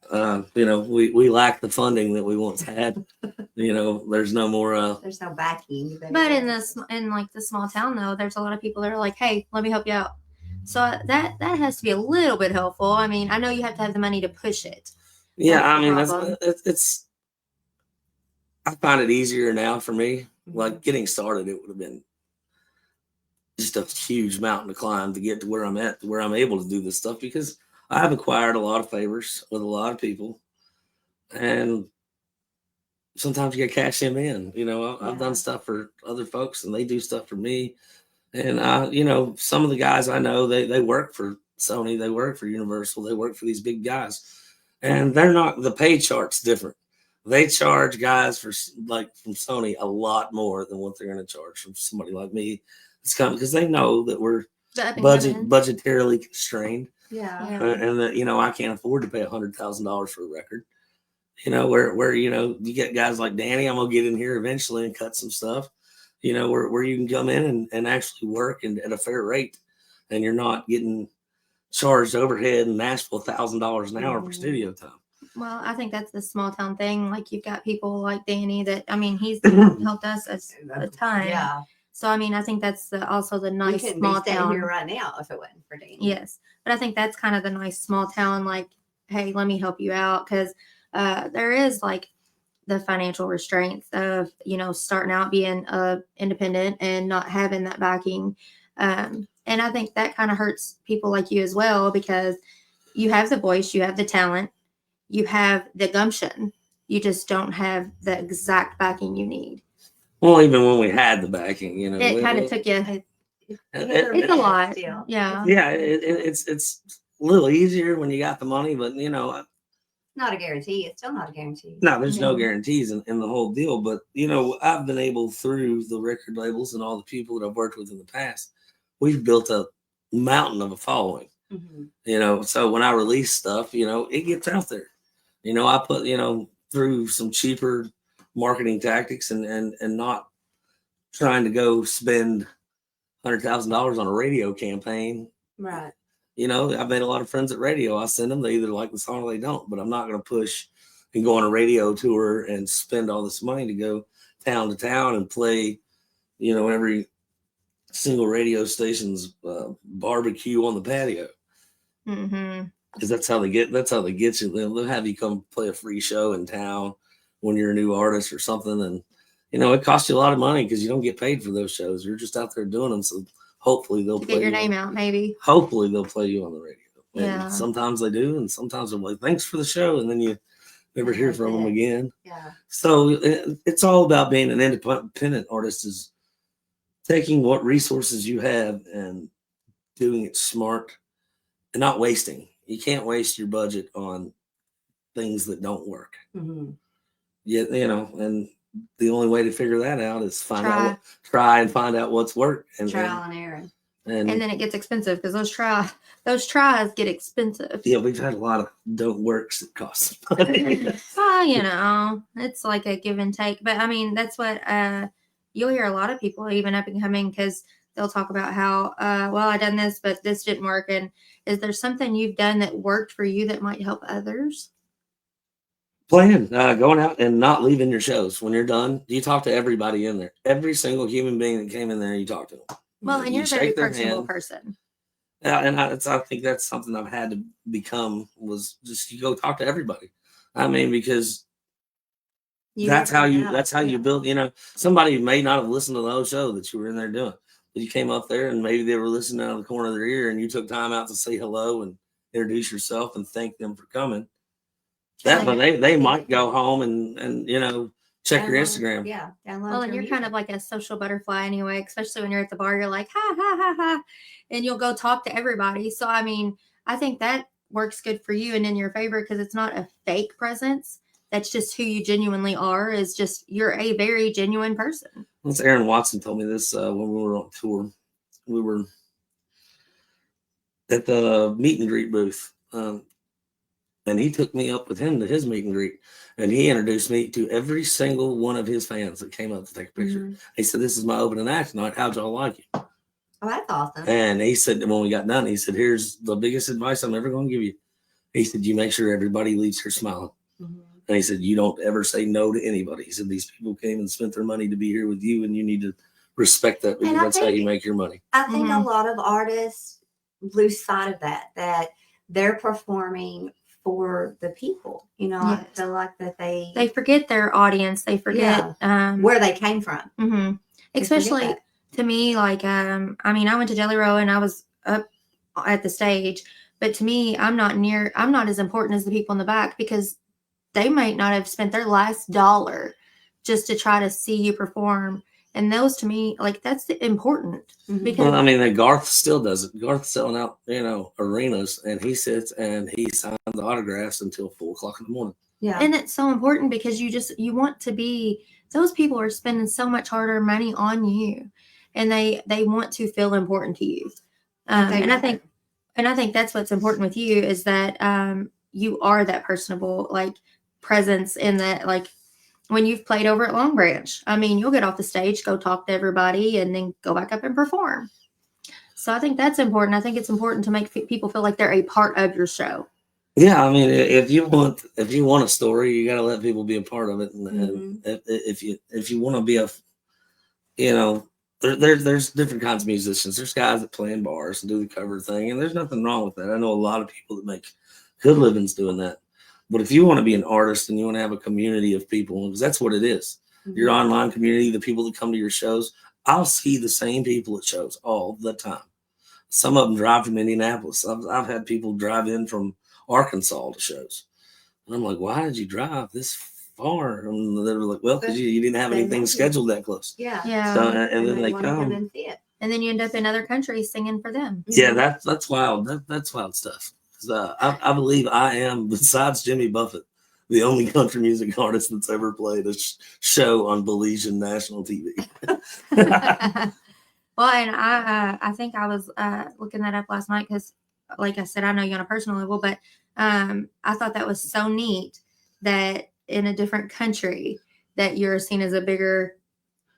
we lack the funding that we once had. There's no more. There's no backing. But in like the small town though, there's a lot of people that are like, "Hey, let me help you out." So that has to be a little bit helpful. I mean, I know you have to have the money to push it. Yeah, That's the problem. it's. I find it easier now for me. Like getting started, it would have been just a huge mountain to climb to get to where I'm at, to where I'm able to do this stuff, because I've acquired a lot of favors with a lot of people, and sometimes you get cash them in. I've done stuff for other folks, and they do stuff for me. And some of the guys I know, they work for Sony, they work for Universal, they work for these big guys, and they're not. The pay chart's different. They charge guys from Sony a lot more than what they're going to charge from somebody like me. It's coming because they know that we're budgetarily constrained. Yeah. And that I can't afford to pay $100,000 for a record. Where you get guys like Danny, I'm gonna get in here eventually and cut some stuff. Where you can come in and actually work at a fair rate, and you're not getting charged overhead in Nashville $1,000 an hour for studio time. Well, I think that's the small town thing. Like you've got people like Danny that he's helped us a ton. Yeah. So I think that's also the nice we small be town here right now if it wasn't for Danny. Yes, but I think that's kind of the nice small town. Like, hey, let me help you out, because there is like the financial restraints of starting out being independent and not having that backing, and I think that kind of hurts people like you as well, because you have the voice, you have the talent, you have the gumption, you just don't have the exact backing you need. Well, even when we had the backing, it kind of took you. It's a lot. Still. Yeah. Yeah, it's a little easier when you got the money, but not a guarantee. It's still not a guarantee. no, there's no guarantees in the whole deal. But I've been able, through the record labels and all the people that I've worked with in the past, we've built a mountain of a following. So when I release stuff, it gets out there. I put through some cheaper marketing tactics and not trying to go spend $100,000 on a radio campaign. Right. I've made a lot of friends at radio. I send them, they either like the song or they don't, but I'm not going to push and go on a radio tour and spend all this money to go town to town and play, every single radio station's barbecue on the patio. Because that's how they get you. They'll have you come play a free show in town when you're a new artist or something, and it costs you a lot of money because you don't get paid for those shows. You're just out there doing them. So hopefully they'll To play get your you name out, maybe. Hopefully they'll play you on the radio. Yeah. And sometimes they do, and sometimes they're like, "Thanks for the show," and then you never hear That's from them it. again. Yeah. So it's all about being an independent artist, is taking what resources you have and doing it smart and not wasting. You can't waste your budget on things that don't work. Mm-hmm. Yeah, and the only way to figure that out is Try and find out what's worked, Trial and error. and then it gets expensive because those tries get expensive. yeah, we've had a lot of don't works that cost money. Well, it's like a give and take. But I mean, that's what you'll hear a lot of people, even up and coming, because they'll talk about how, well, I done this, but this didn't work. And is there something you've done that worked for you that might help others? Playing, going out and not leaving your shows. When you're done, you talk to everybody in there. Every single human being that came in there, you talk to them. Well, and you're a very shake their personable hand. person. And I think that's something I've had to become, was just you go talk to everybody. I mean, because that's how you build. Somebody may not have listened to the whole show that you were in there doing, but you came up there and maybe they were listening out of the corner of their ear, and you took time out to say hello and introduce yourself and thank them for coming. That, but they might go home and check your Instagram. Yeah. Well, and you're kind of like a social butterfly anyway, especially when you're at the bar. You're like, ha, ha, ha, ha. And you'll go talk to everybody. So, I mean, I think that works good for you and in your favor because it's not a fake presence. That's just who you genuinely are, is just you're a very genuine person. Once Aaron Watson told me this when we were on tour. We were at the meet and greet booth. And he took me up with him to his meet and greet. And he introduced me to every single one of his fans that came up to take a picture. Mm-hmm. He said, "This is my opening act tonight. How'd y'all like it?" Oh, that's awesome. And he said, when we got done, he said, "Here's the biggest advice I'm ever going to give you." He said, "You make sure everybody leaves here smiling." Mm-hmm. And he said, "You don't ever say no to anybody." He said, "These people came and spent their money to be here with you, and you need to respect that, because that's how you make your money." I think a lot of artists lose sight of that they're performing for the people. Yes. I feel like that they forget their audience. They forget where they came from. Mm-hmm. Especially to me, like I mean, I went to Jelly Roll and I was up at the stage, but to me, I'm not as important as the people in the back, because they might not have spent their last dollar just to try to see you perform. And those, to me, like, that's important. Because well, I mean, Garth still does it. Garth's selling out, arenas, and he sits and he signs the autographs until 4:00 in the morning. Yeah. And it's so important because you want to be, those people are spending so much harder money on you, and they want to feel important to you. And I think that's what's important with you, is that you are that personable, like, presence in that, like, when you've played over at Long Branch, I mean, you'll get off the stage, go talk to everybody, and then go back up and perform. So I think that's important. I think it's important to make people feel like they're a part of your show. Yeah, I mean, if you want a story, you got to let people be a part of it. And if you want to be there's different kinds of musicians. There's guys that play in bars and do the cover thing, and there's nothing wrong with that. I know a lot of people that make good livings doing that. But if you want to be an artist and you want to have a community of people, because that's what it is, your online community, the people that come to your shows, I'll see the same people at shows all the time. Some of them drive from Indianapolis. I've had people drive in from Arkansas to shows. And I'm like, "Why did you drive this far?" And they were like, "Well, because you didn't have anything scheduled that close." Yeah. So, and then they come. And see it. And then you end up in other countries singing for them. Yeah, that's wild. That's wild stuff. I believe I am, besides Jimmy Buffett, the only country music artist that's ever played a show on Belizean national TV. Well, and I think I was looking that up last night because, like I said, I know you on a personal level, but I thought that was so neat that in a different country that you're seen as a bigger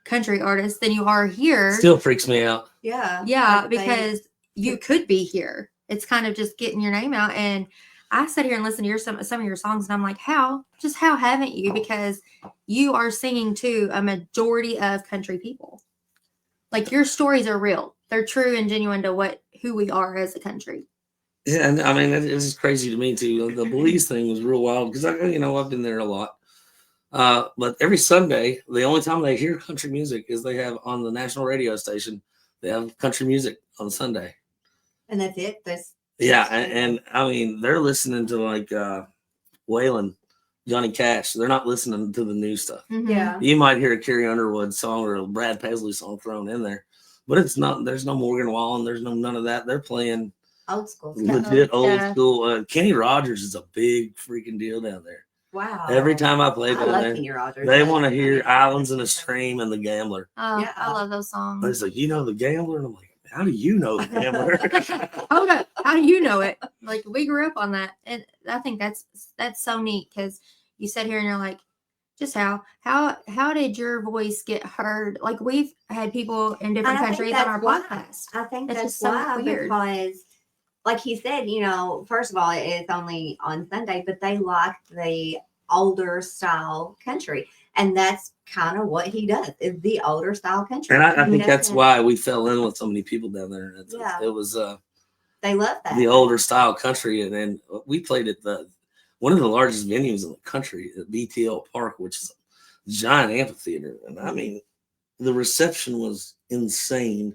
country artist than you are here. Still freaks me out. Yeah. Yeah, like because you could be here. It's kind of just getting your name out. And I sat here and listened to some of your songs, and I'm like, how haven't you? Because you are singing to a majority of country people. Like, your stories are real. They're true and genuine to who we are as a country. Yeah, and I mean, it's crazy to me too. The Belize thing was real wild because I've been there a lot. But every Sunday, the only time they hear country music is they have on the national radio station. They have country music on Sunday. And that's it. Yeah, and I mean they're listening to like Waylon, Johnny Cash. They're not listening to the new stuff. Mhm. Yeah. You might hear a Carrie Underwood song or a Brad Paisley song thrown in there, but it's not. There's no Morgan Wallen. There's no none of that. They're playing Old school stuff. legit old Yeah. school. Kenny Rogers is a big freaking deal down there. Wow. Every time I play I down love there, Kenny Rogers. they but, want to I hear mean, Islands in a Stream and The Gambler. Oh, Yeah. I love those songs. It's like, you know The Gambler? And I'm like, how do you know The Gambler? Hold up. How do you know it? Like, we grew up on that. And I think that's so neat because you sit here and you're like, just how did your voice get heard? Like, we've had people in different And I think countries on our that's why. podcast. I think That's that's just so why weird. because, like he said, first of all, it's only on Sunday, but they like the older style country, and that's kind of what he does is the older style country. And I think that's doesn't- why we fell in with so many people down there. Yeah. It was they love that. the older style country, and then we played at one of the largest venues in the country at BTL Park, which is a giant amphitheater. And I mean, the reception was insane,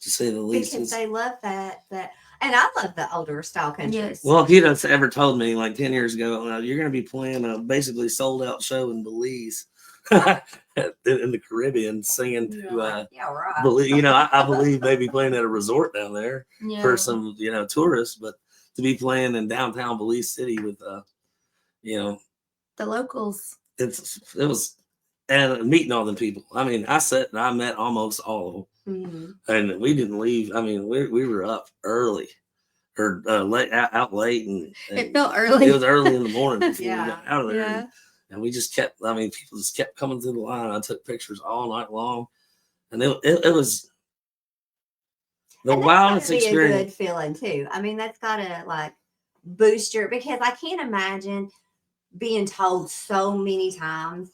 to say the least. because they love that, and I love the older style country. Yes. Well, if you'd have ever told me like 10 years ago, you're going to be playing a basically sold out show in Belize, in the Caribbean, singing to, yeah, right. Believe, I believe maybe playing at a resort down there Yeah. for some, tourists, but to be playing in downtown Belize City with, The locals. it was, and meeting all them people. I mean, I sat and I met almost all of them. Mhm. And we didn't leave. I mean, we were up early or late out late, and It felt early. It was early in the morning before we Yeah. got out of there. Yeah. And we just kept. I mean, people just kept coming through the line. I took pictures all night long, and it was the And that's wildest gotta be experience. a good feeling too. I mean, that's gotta like boost because I can't imagine being told so many times,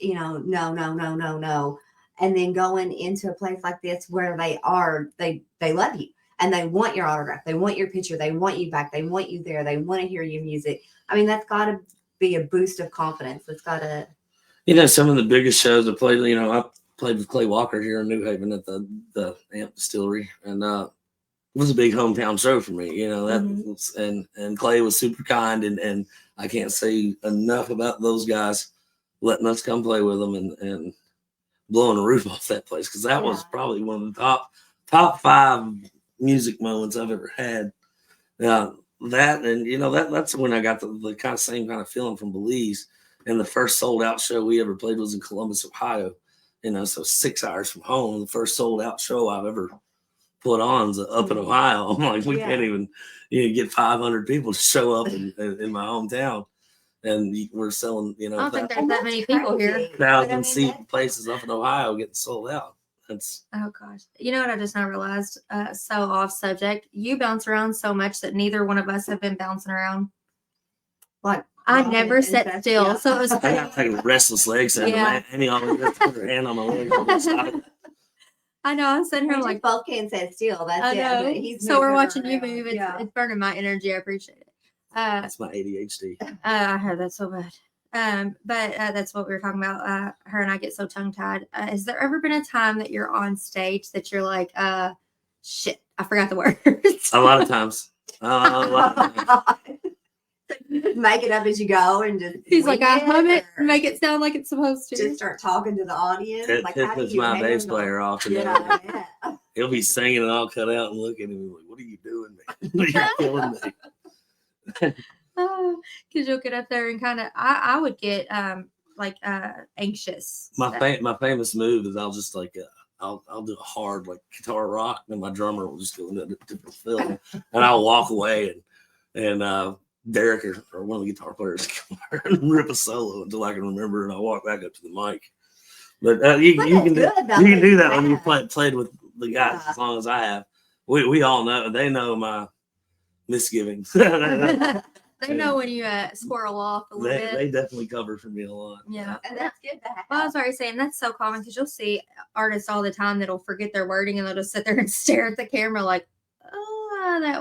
no, no, no, no, no, and then going into a place like this where they love you and they want your autograph, they want your picture, they want you back, they want you there, they want to hear your music. I mean, that's got to be a boost of confidence. It's got to. Some of the biggest shows I played. I played with Clay Walker here in New Haven at the Amp Distillery, and it was a big hometown show for me. And Clay was super kind, and I can't say enough about those guys letting us come play with them and blowing the roof off that place, because that was probably one of the top 5 music moments I've ever had. That and that's when I got the kind of same kind of feeling from Belize. And the first sold out show we ever played was in Columbus, Ohio. So 6 hours from home. The first sold out show I've ever put on is up in Ohio. I'm like, we can't even get 500 people to show up in my hometown, and we're selling I don't think there's that many people here. 1,000 seat places up in Ohio getting sold out. That's Oh gosh. You know what I just now realized? So off subject. You bounce around so much that neither one of us have been bouncing around. Like I never sat still. Yeah. So it was I got like restless legs. And Yeah. Annie always has to put her hand on my leg. I know, I'm sitting here We like both can't sit still. That's I it. know. But he's So we're moving watching you around. move. It's, Yeah. it's burning my energy. I appreciate it. That's my ADHD. I heard that so bad. But that's what we were talking about. Her and I get so tongue tied. Has there ever been a time that you're on stage that you're like, shit, I forgot the words? A lot of times. A lot of times. Make it up as you go and just. He's like, wing I hum it, or make it sound like it's supposed to. Just start talking to the audience. It Like, how do pisses you my bass handle- player off. Yeah, yeah. He'll be singing and I'll cut out and look at him and be like, what are you doing, man? You're killing me. Because you'll get up there and kind of, I would get anxious. My famous move is I'll just like I'll do a hard like guitar rock, and my drummer will just go into a different film, and I'll walk away and Derek or one of the guitar players come over and rip a solo until I can remember, and I'll walk back up to the mic. But you can do that when you played with the guys as long as I have. We all know, they know my misgivings. They know when you squirrel off a little bit. They definitely cover for me a lot. Yeah. And that's good to have. Well, I was already saying that's so common because you'll see artists all the time that'll forget their wording and they'll just sit there and stare at the camera like, oh, that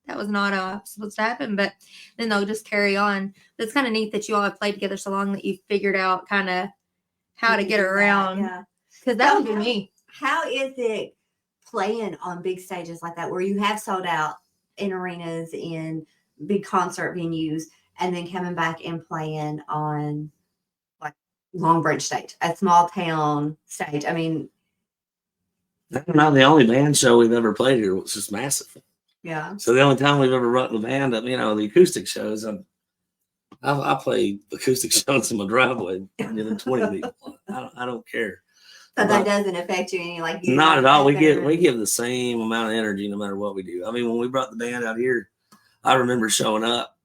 that was not supposed to happen, but then they'll just carry on. But it's kind of neat that you all have played together so long that you figured out kind of how to You get can do that, around. Yeah. Because that So would be me. How is it playing on big stages like that where you have sold out in arenas in big concert venues and then coming back and playing on like Long Branch stage, a small town stage? I mean, Not the only band show we've ever played here was just massive. yeah. So the only time we've ever run the band up, the acoustic shows, I play acoustic shows in my driveway, 20 people. I don't care. So that doesn't affect you any like you Not at all. We better. give the same amount of energy no matter what we do. I mean, when we brought the band out here, I remember showing up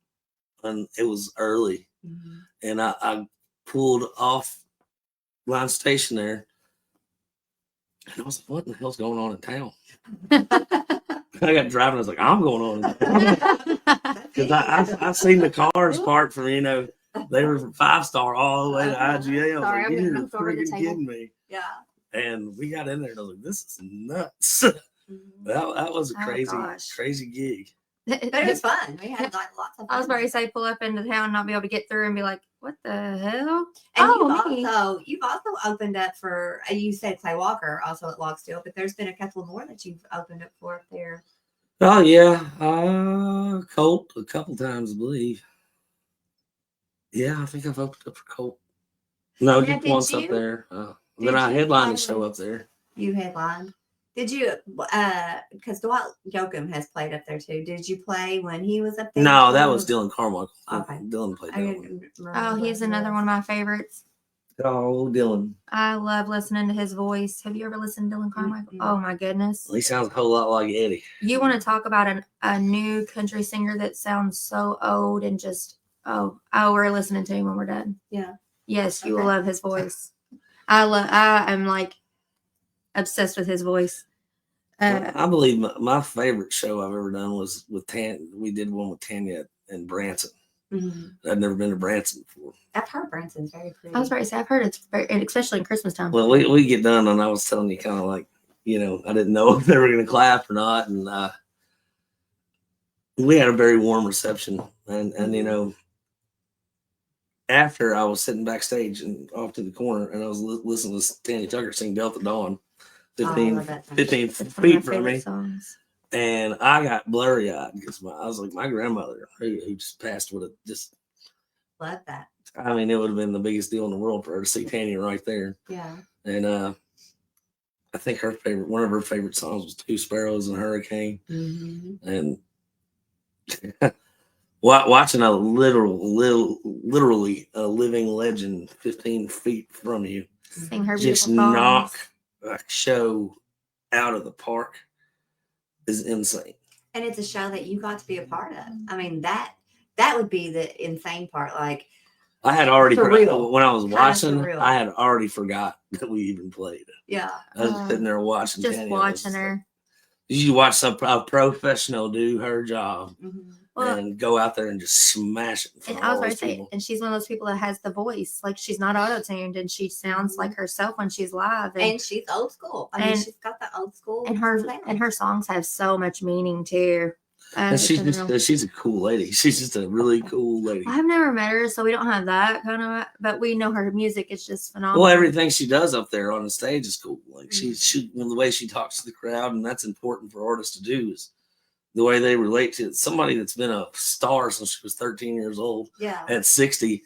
and it was early, Mhm. and I pulled off Line Station there, and I was like, "What the hell's going on in town?" I got driving. I was like, "I'm going on in town." Because I've seen the cars parked from, they were from 5-star all the way to IGA. I was Sorry, like, I'm gonna you're knock over the freaking table. kidding me. Yeah. And we got in there and I was like, this is nuts. Mhm. That was a Oh, gosh. crazy gig. But it was fun. We had like lots of fun. I was about to say pull up into town and not be able to get through and be like, what the hell? And me. you've also opened up for, you said Clay Walker also at Log Steel, but there's been a couple more that you've opened up for up there. Oh yeah. Colt a couple times, I believe. Yeah, I think I've opened up for Colt. No, Now, just did once up you- there. did Then I you headlined play the show with- up there. You headlined. Did you, because Dwight Yoakam has played up there too. Did you play when he was up there? No, that too? was Dylan Carmichael. Okay. Dylan played I that one. didn't Oh, remember he's who it another was. one of my favorites. Oh, Dylan. I love listening to his voice. Have you ever listened to Dylan Carmichael? Mm-mm. Oh my goodness. He sounds a whole lot like Eddie. You want to talk about a new country singer that sounds so old and just we're listening to him when we're done. Yeah. Yes, you will Okay. love his voice. I am like obsessed with his voice. I believe my favorite show I've ever done was with we did one with Tanya and Branson. Mhm. I'd never been to Branson before. I've heard Branson's very pretty. I was about to say I've heard it's very, and especially in Christmas time. Well, we get done, and I was telling you kind of like, I didn't know if they were going to clap or not, and we had a very warm reception, and after I was sitting backstage and off to the corner, and I was listening to Tanya Tucker sing Delta Dawn, Oh, I love that song. 15 It's one of my feet from favorite me. songs. And I got blurry eyed because I was like, my grandmother who just passed would have just, Love that. I mean, it would have been the biggest deal in the world for her to see Tanya right there. Yeah. And I think one of her favorite songs was Two Sparrows and a Hurricane. Mm-hmm. And watching a literally a living legend 15 feet from you Sing her just beautiful songs. knock a show out of the park is insane. And it's a show that you got to be a part of. I mean, that would be the insane part. Like, I had already Surreal. when I was Kinda watching. surreal. I had already forgot that we even played. yeah. I was sitting there watching. Just Tanya. I was watching like, her. You watch a professional do her job Mm-hmm. Well, and go out there and just smash it. in front and of I was all about to those say, people. and she's one of those people that has the voice. Like she's not auto-tuned and she sounds like herself when she's live. And she's old school. I mean, and- she's got the old school. and her sound. songs have so much meaning too. And It's unreal. she's a cool lady. She's just a really cool lady. I've never met her, so we don't have that kind of. But we know her music is just phenomenal. Well, everything she does up there on the stage is cool. Like Mm-hmm. she the way she talks to the crowd, and that's important for artists to do, is the way they relate to somebody that's been a star since she was 13 years old. Yeah. At 60,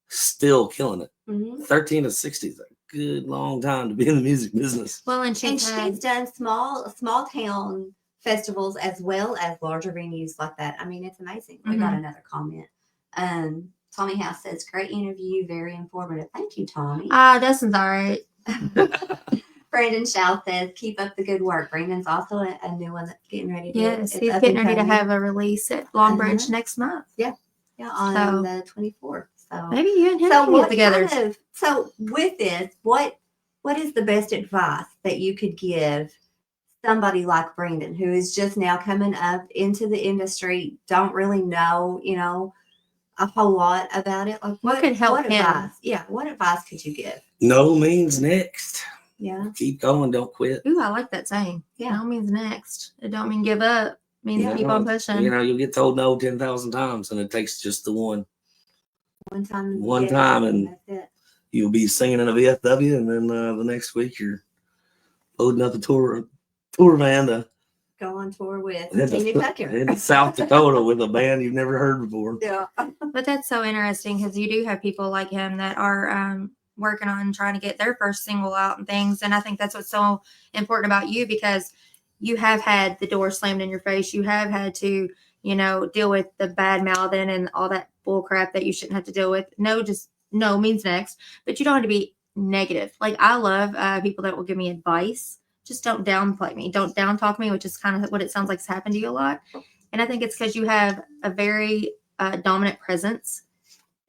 still killing it. Mm-hmm. 13 to 60 is a good long time to be in the music business. Well, and And she's she's done small town festivals as well as larger venues like that. I mean, it's amazing. We got another comment. Tommy House says, great interview, very informative. Thank you, Tommy. Dustin's all right. Brandon Shaw says, keep up the good work. Brandon's also a new one that's getting ready to Yes, it's he's up getting and ready to coming. have a release at Long Branch Uh-huh. next month. Yeah, on So- the 24th. So Maybe you and him So can what get together. so with this, what is the best advice that you could give somebody like Brandon who is just now coming up into the industry, don't really know, a whole lot about it? Like What could help what him? advice? Yeah, what advice could you give? No means next. Yeah. Keep going, don't quit. Ooh, I like that saying. Yeah. No means next. It don't mean give up. It means Yeah. keep on pushing. You'll get told no 10,000 times, and it takes just the one time. One time, and that's it. you'll be singing in a VFW, and then the next week you're loading up a tour van to Go on tour with head Amy to, Tucker. head to South Dakota with a band you've never heard before. Yeah. But that's so interesting because you do have people like him that are working on trying to get their first single out and things. And I think that's what's so important about you, because you have had the door slammed in your face. You have had to, deal with the bad mouthing and all that bull crap that you shouldn't have to deal with. No, just no means next. But you don't have to be negative. Like, I love people that will give me advice. Just don't downplay me. Don't down talk me, which is kind of what it sounds like has happened to you a lot. And I think it's because you have a very dominant presence.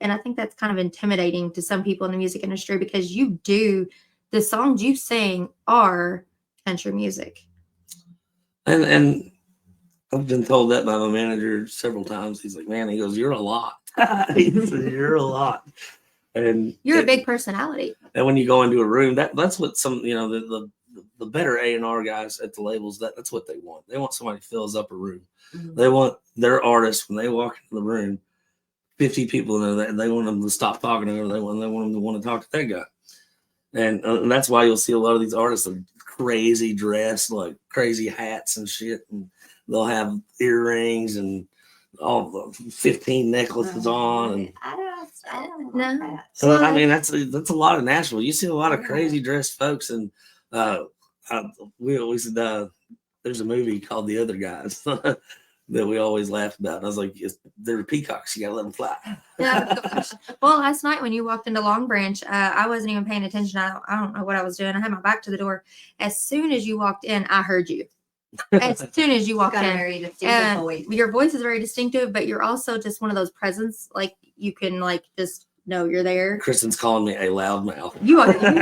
And I think that's kind of intimidating to some people in the music industry, because the songs you sing are country music. And I've been told that by my manager several times. He's like, man, he goes, you're a lot. He says, you're a lot. And You're a big personality. And when you go into a room, that's what some, the better A&R guys at the labels, that's what they want. They want somebody who fills up a room. Mhm. They want their artists, when they walk into the room, 50 people in there, they want them to stop talking to them. They want them to want to talk to that guy. And that's why you'll see a lot of these artists are crazy dressed, like crazy hats and shit. And they'll have earrings and all the 15 necklaces on. And I don't No. like that. so, Well, I mean, that's a lot of Nashville. You see a lot of crazy dressed folks. And we always there's a movie called The Other Guys that we always laugh about. And I was like, they're peacocks. You got to let them fly. Yeah, gosh. Well, last night when you walked into Long Branch, I wasn't even paying attention. I don't know what I was doing. I had my back to the door. As soon as you walked in, I heard you. As soon as you walked Got a in. very distinctive voice. Your voice is very distinctive, but you're also just one of those presents. Like, you can just know you're there. Kristen's calling me a loud mouth. You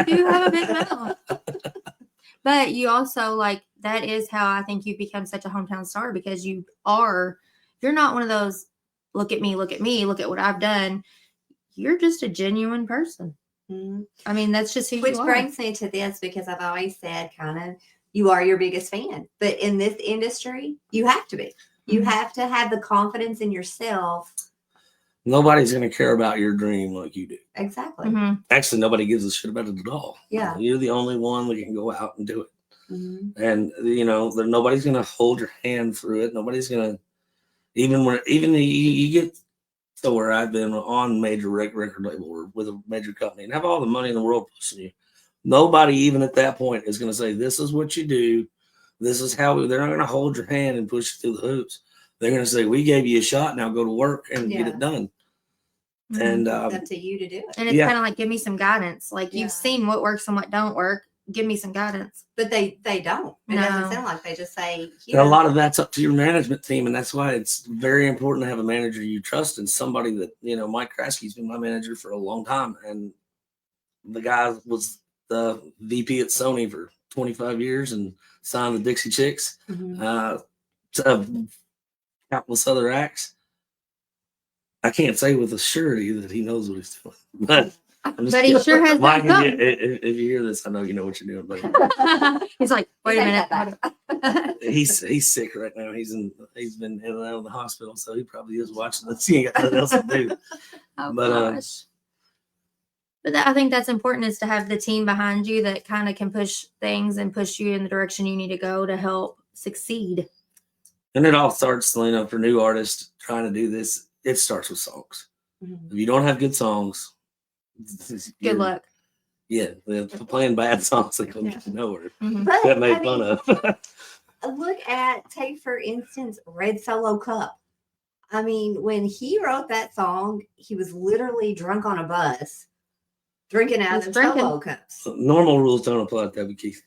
do have a big mouth. But you also, that is how I think you become such a hometown star, because you're not one of those, look at me, look at what I've done. You're just a genuine person. Mhm. I mean, that's just who Which you are. brings me to this, because I've always said kind of, you are your biggest fan. But in this industry, you have to be. You Mhm. have to have the confidence in yourself. Nobody's going to care about your dream like you do. Exactly. Mhm. Actually, nobody gives a shit about it at all. Yeah. You're the only one that can go out and do it. Mhm. And, nobody's going to hold your hand through it. Nobody's going to, even you get to where I've been on major record label or with a major company and have all the money in the world pushing you. Nobody, even at that point, is going to say, this is what you do. This is how they're not going to hold your hand and push you through the hoops. They're going to say, we gave you a shot. Now go to work and get it done. Mhm. And It's up to you to do it. And it's kind of like, give me some guidance. Like, Yeah. you've seen what works and what don't work. Give me some guidance. But they don't. It No. doesn't sound like they just say. a lot of that's up to your management team, and that's why it's very important to have a manager you trust and somebody that Mike Kraski's been my manager for a long time, and the guy was the VP at Sony for 25 years and signed the Dixie Chicks, Mhm. countless other acts. I can't say with a surety that he knows what he's doing, but But he sure has Mike, that if you hear this, I know you know what you're doing, but He's like, wait a minute. he's sick right now. He's been in and out of the hospital, so he probably is watching this. He ain't got nothing else to do. Oh, But, gosh. But I think that's important, is to have the team behind you that kind of can push things and push you in the direction you need to go to help succeed. And it all starts, for new artists trying to do this. It starts with songs. Mhm. If you don't have good songs, Good luck. Yeah, playing bad songs that come to nowhere. Mhm. But That made I fun mean, of. take for instance, Red Solo Cup. I mean, when he wrote that song, he was literally drunk on a bus, drinking out He's of drinking. solo cups. Normal rules don't apply to Toby Keith.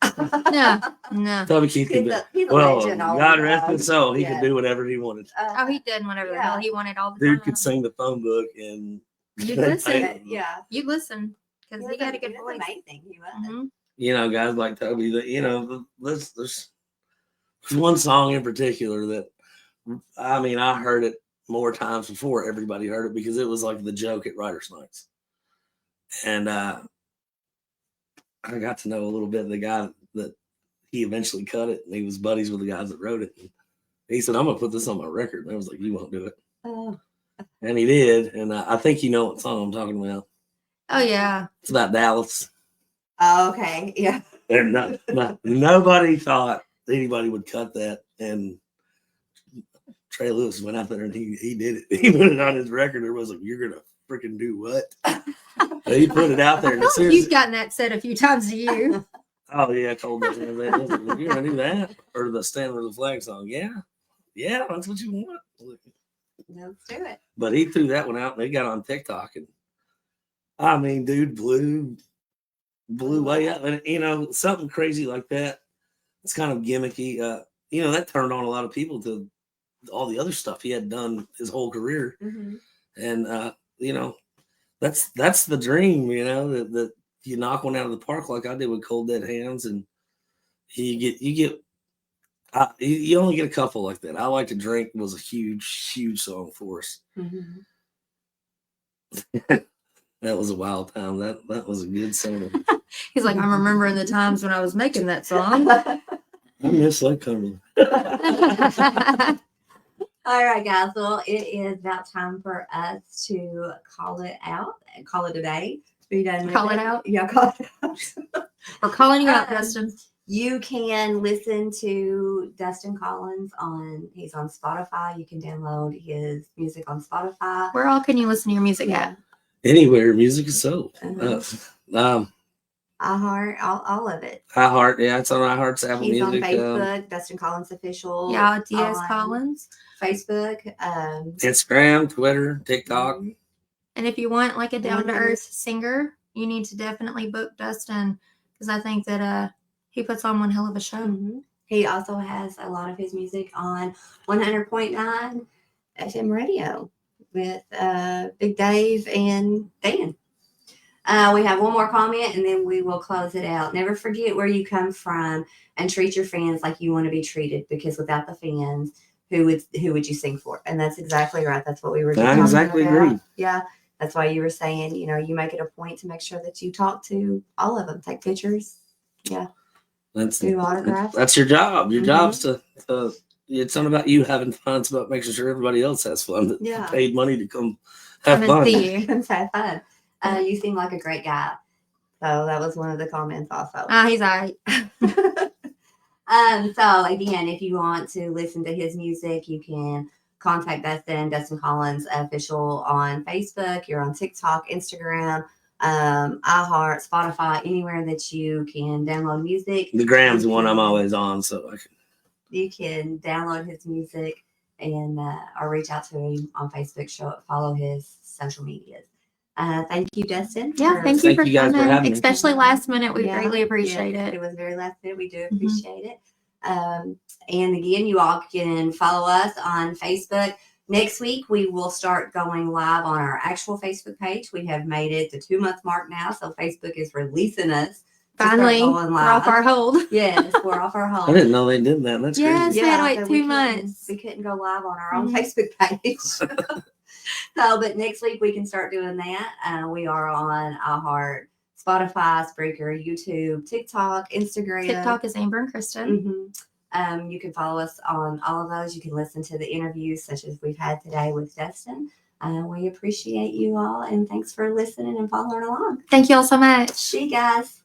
No. Toby Keith could be. He's a Well, legend. all God the rest time. his soul. He Yeah. could do whatever he wanted. Oh, he did whatever the hell he wanted all the Dude time. could sing the phone book and You'd listen. Yeah. You listen, because he had a good voice. Amazing. He was. Mhm. Guys like Toby, that there's one song in particular that I heard it more times before everybody heard it, because it was like the joke at Writers' Nights. And I got to know a little bit of the guy that he eventually cut it, and he was buddies with the guys that wrote it. And He said, "I'm gonna put this on my record." And I was like, "You won't do it," Oh, and he did. And I think you know what song I'm talking about. Oh yeah. It's about Dallas. okay. Yeah. And nobody thought anybody would cut that. And Trey Lewis went out there and he did it. He put it on his record. There was like, "You're gonna freaking do what?" He put it out there. And as soon as, You've gotten that said a few times to you. oh yeah, I told him, "You're gonna do that or the Stand with the Flag song?" Yeah, that's what you want. Let's do it. But he threw that one out and they got on TikTok, and I mean, dude, blew way up. And you know, something crazy like that, it's kind of gimmicky. You know, that turned on a lot of people to all the other stuff he had done his whole career. Mm-hmm. And you know, that's the dream, you know, that you knock one out of the park like I did with Cold Dead Hands, and you only get a couple like that. I Like to Drink was a huge song for us. Mm-hmm. That was a wild time. That was a good song. He's like, I'm remembering the times when I was making that song. I miss Lake Cumberland. All right, guys. Well, it is about time for us to call it out. Call it a day. Be done with Call it out? Yeah, call it out. We're calling you out, Dustin. You can listen to Dustin Collins he's on Spotify. You can download his music on Spotify. Where all can you listen to your music at? Anywhere music is sold. iHeart, all of it. iHeart, yeah, it's on iHeart's Apple He's Music. on Facebook, Dustin Collins Official. Yeah, DS on Collins. Facebook. Instagram, Twitter, TikTok. Mhm. And if you want like a down to earth singer, you need to definitely book Dustin, because I think that he puts on one hell of a show. Mhm. He also has a lot of his music on 100.9 FM radio with Big Dave and Dan. We have one more comment and then we will close it out. Never forget where you come from and treat your fans like you want to be treated, because without the fans, who would you sing for? And that's exactly right. That's what we were just I talking exactly about. agree. Yeah. That's why you were saying, you know, you make it a point to make sure that you talk to all of them, take pictures. Yeah. Do autographs. That's your job. Your Mhm. job's to it's not about you having fun. It's about making sure everybody else has fun. That Yeah. paid money to come have Come fun. and see you. Come have fun. You seem like a great guy. So that was one of the comments also. He's all right. So again, if you want to listen to his music, you can contact Dustin Collins Official on Facebook. You're on TikTok, Instagram, iHeart, Spotify, anywhere that you can download music. The Gram's the one I'm always on, so you can download his music and or reach out to him on Facebook, follow his social medias. Thank you, Dustin. Yeah, thank you guys for coming, having me. especially last minute. We Yeah, greatly appreciate yes, it. It was very last minute. We do appreciate it. And again, you all can follow us on Facebook. Next week, we will start going live on our actual Facebook page. We have made it the 2-month mark now, so Facebook is releasing us. Finally, we're off our hold. Yes, we're off our hold. I didn't know they did that. That's Yes, crazy. we had to wait so 2 months. We couldn't go live on our own Facebook page. But next week we can start doing that. We are on iHeart, Spotify, Spreaker, YouTube, TikTok, Instagram. TikTok is Amber and Kristen. You can follow us on all of those. You can listen to the interviews such as we've had today with Dustin. We appreciate you all, and thanks for listening and following along. Thank you all so much. See you guys.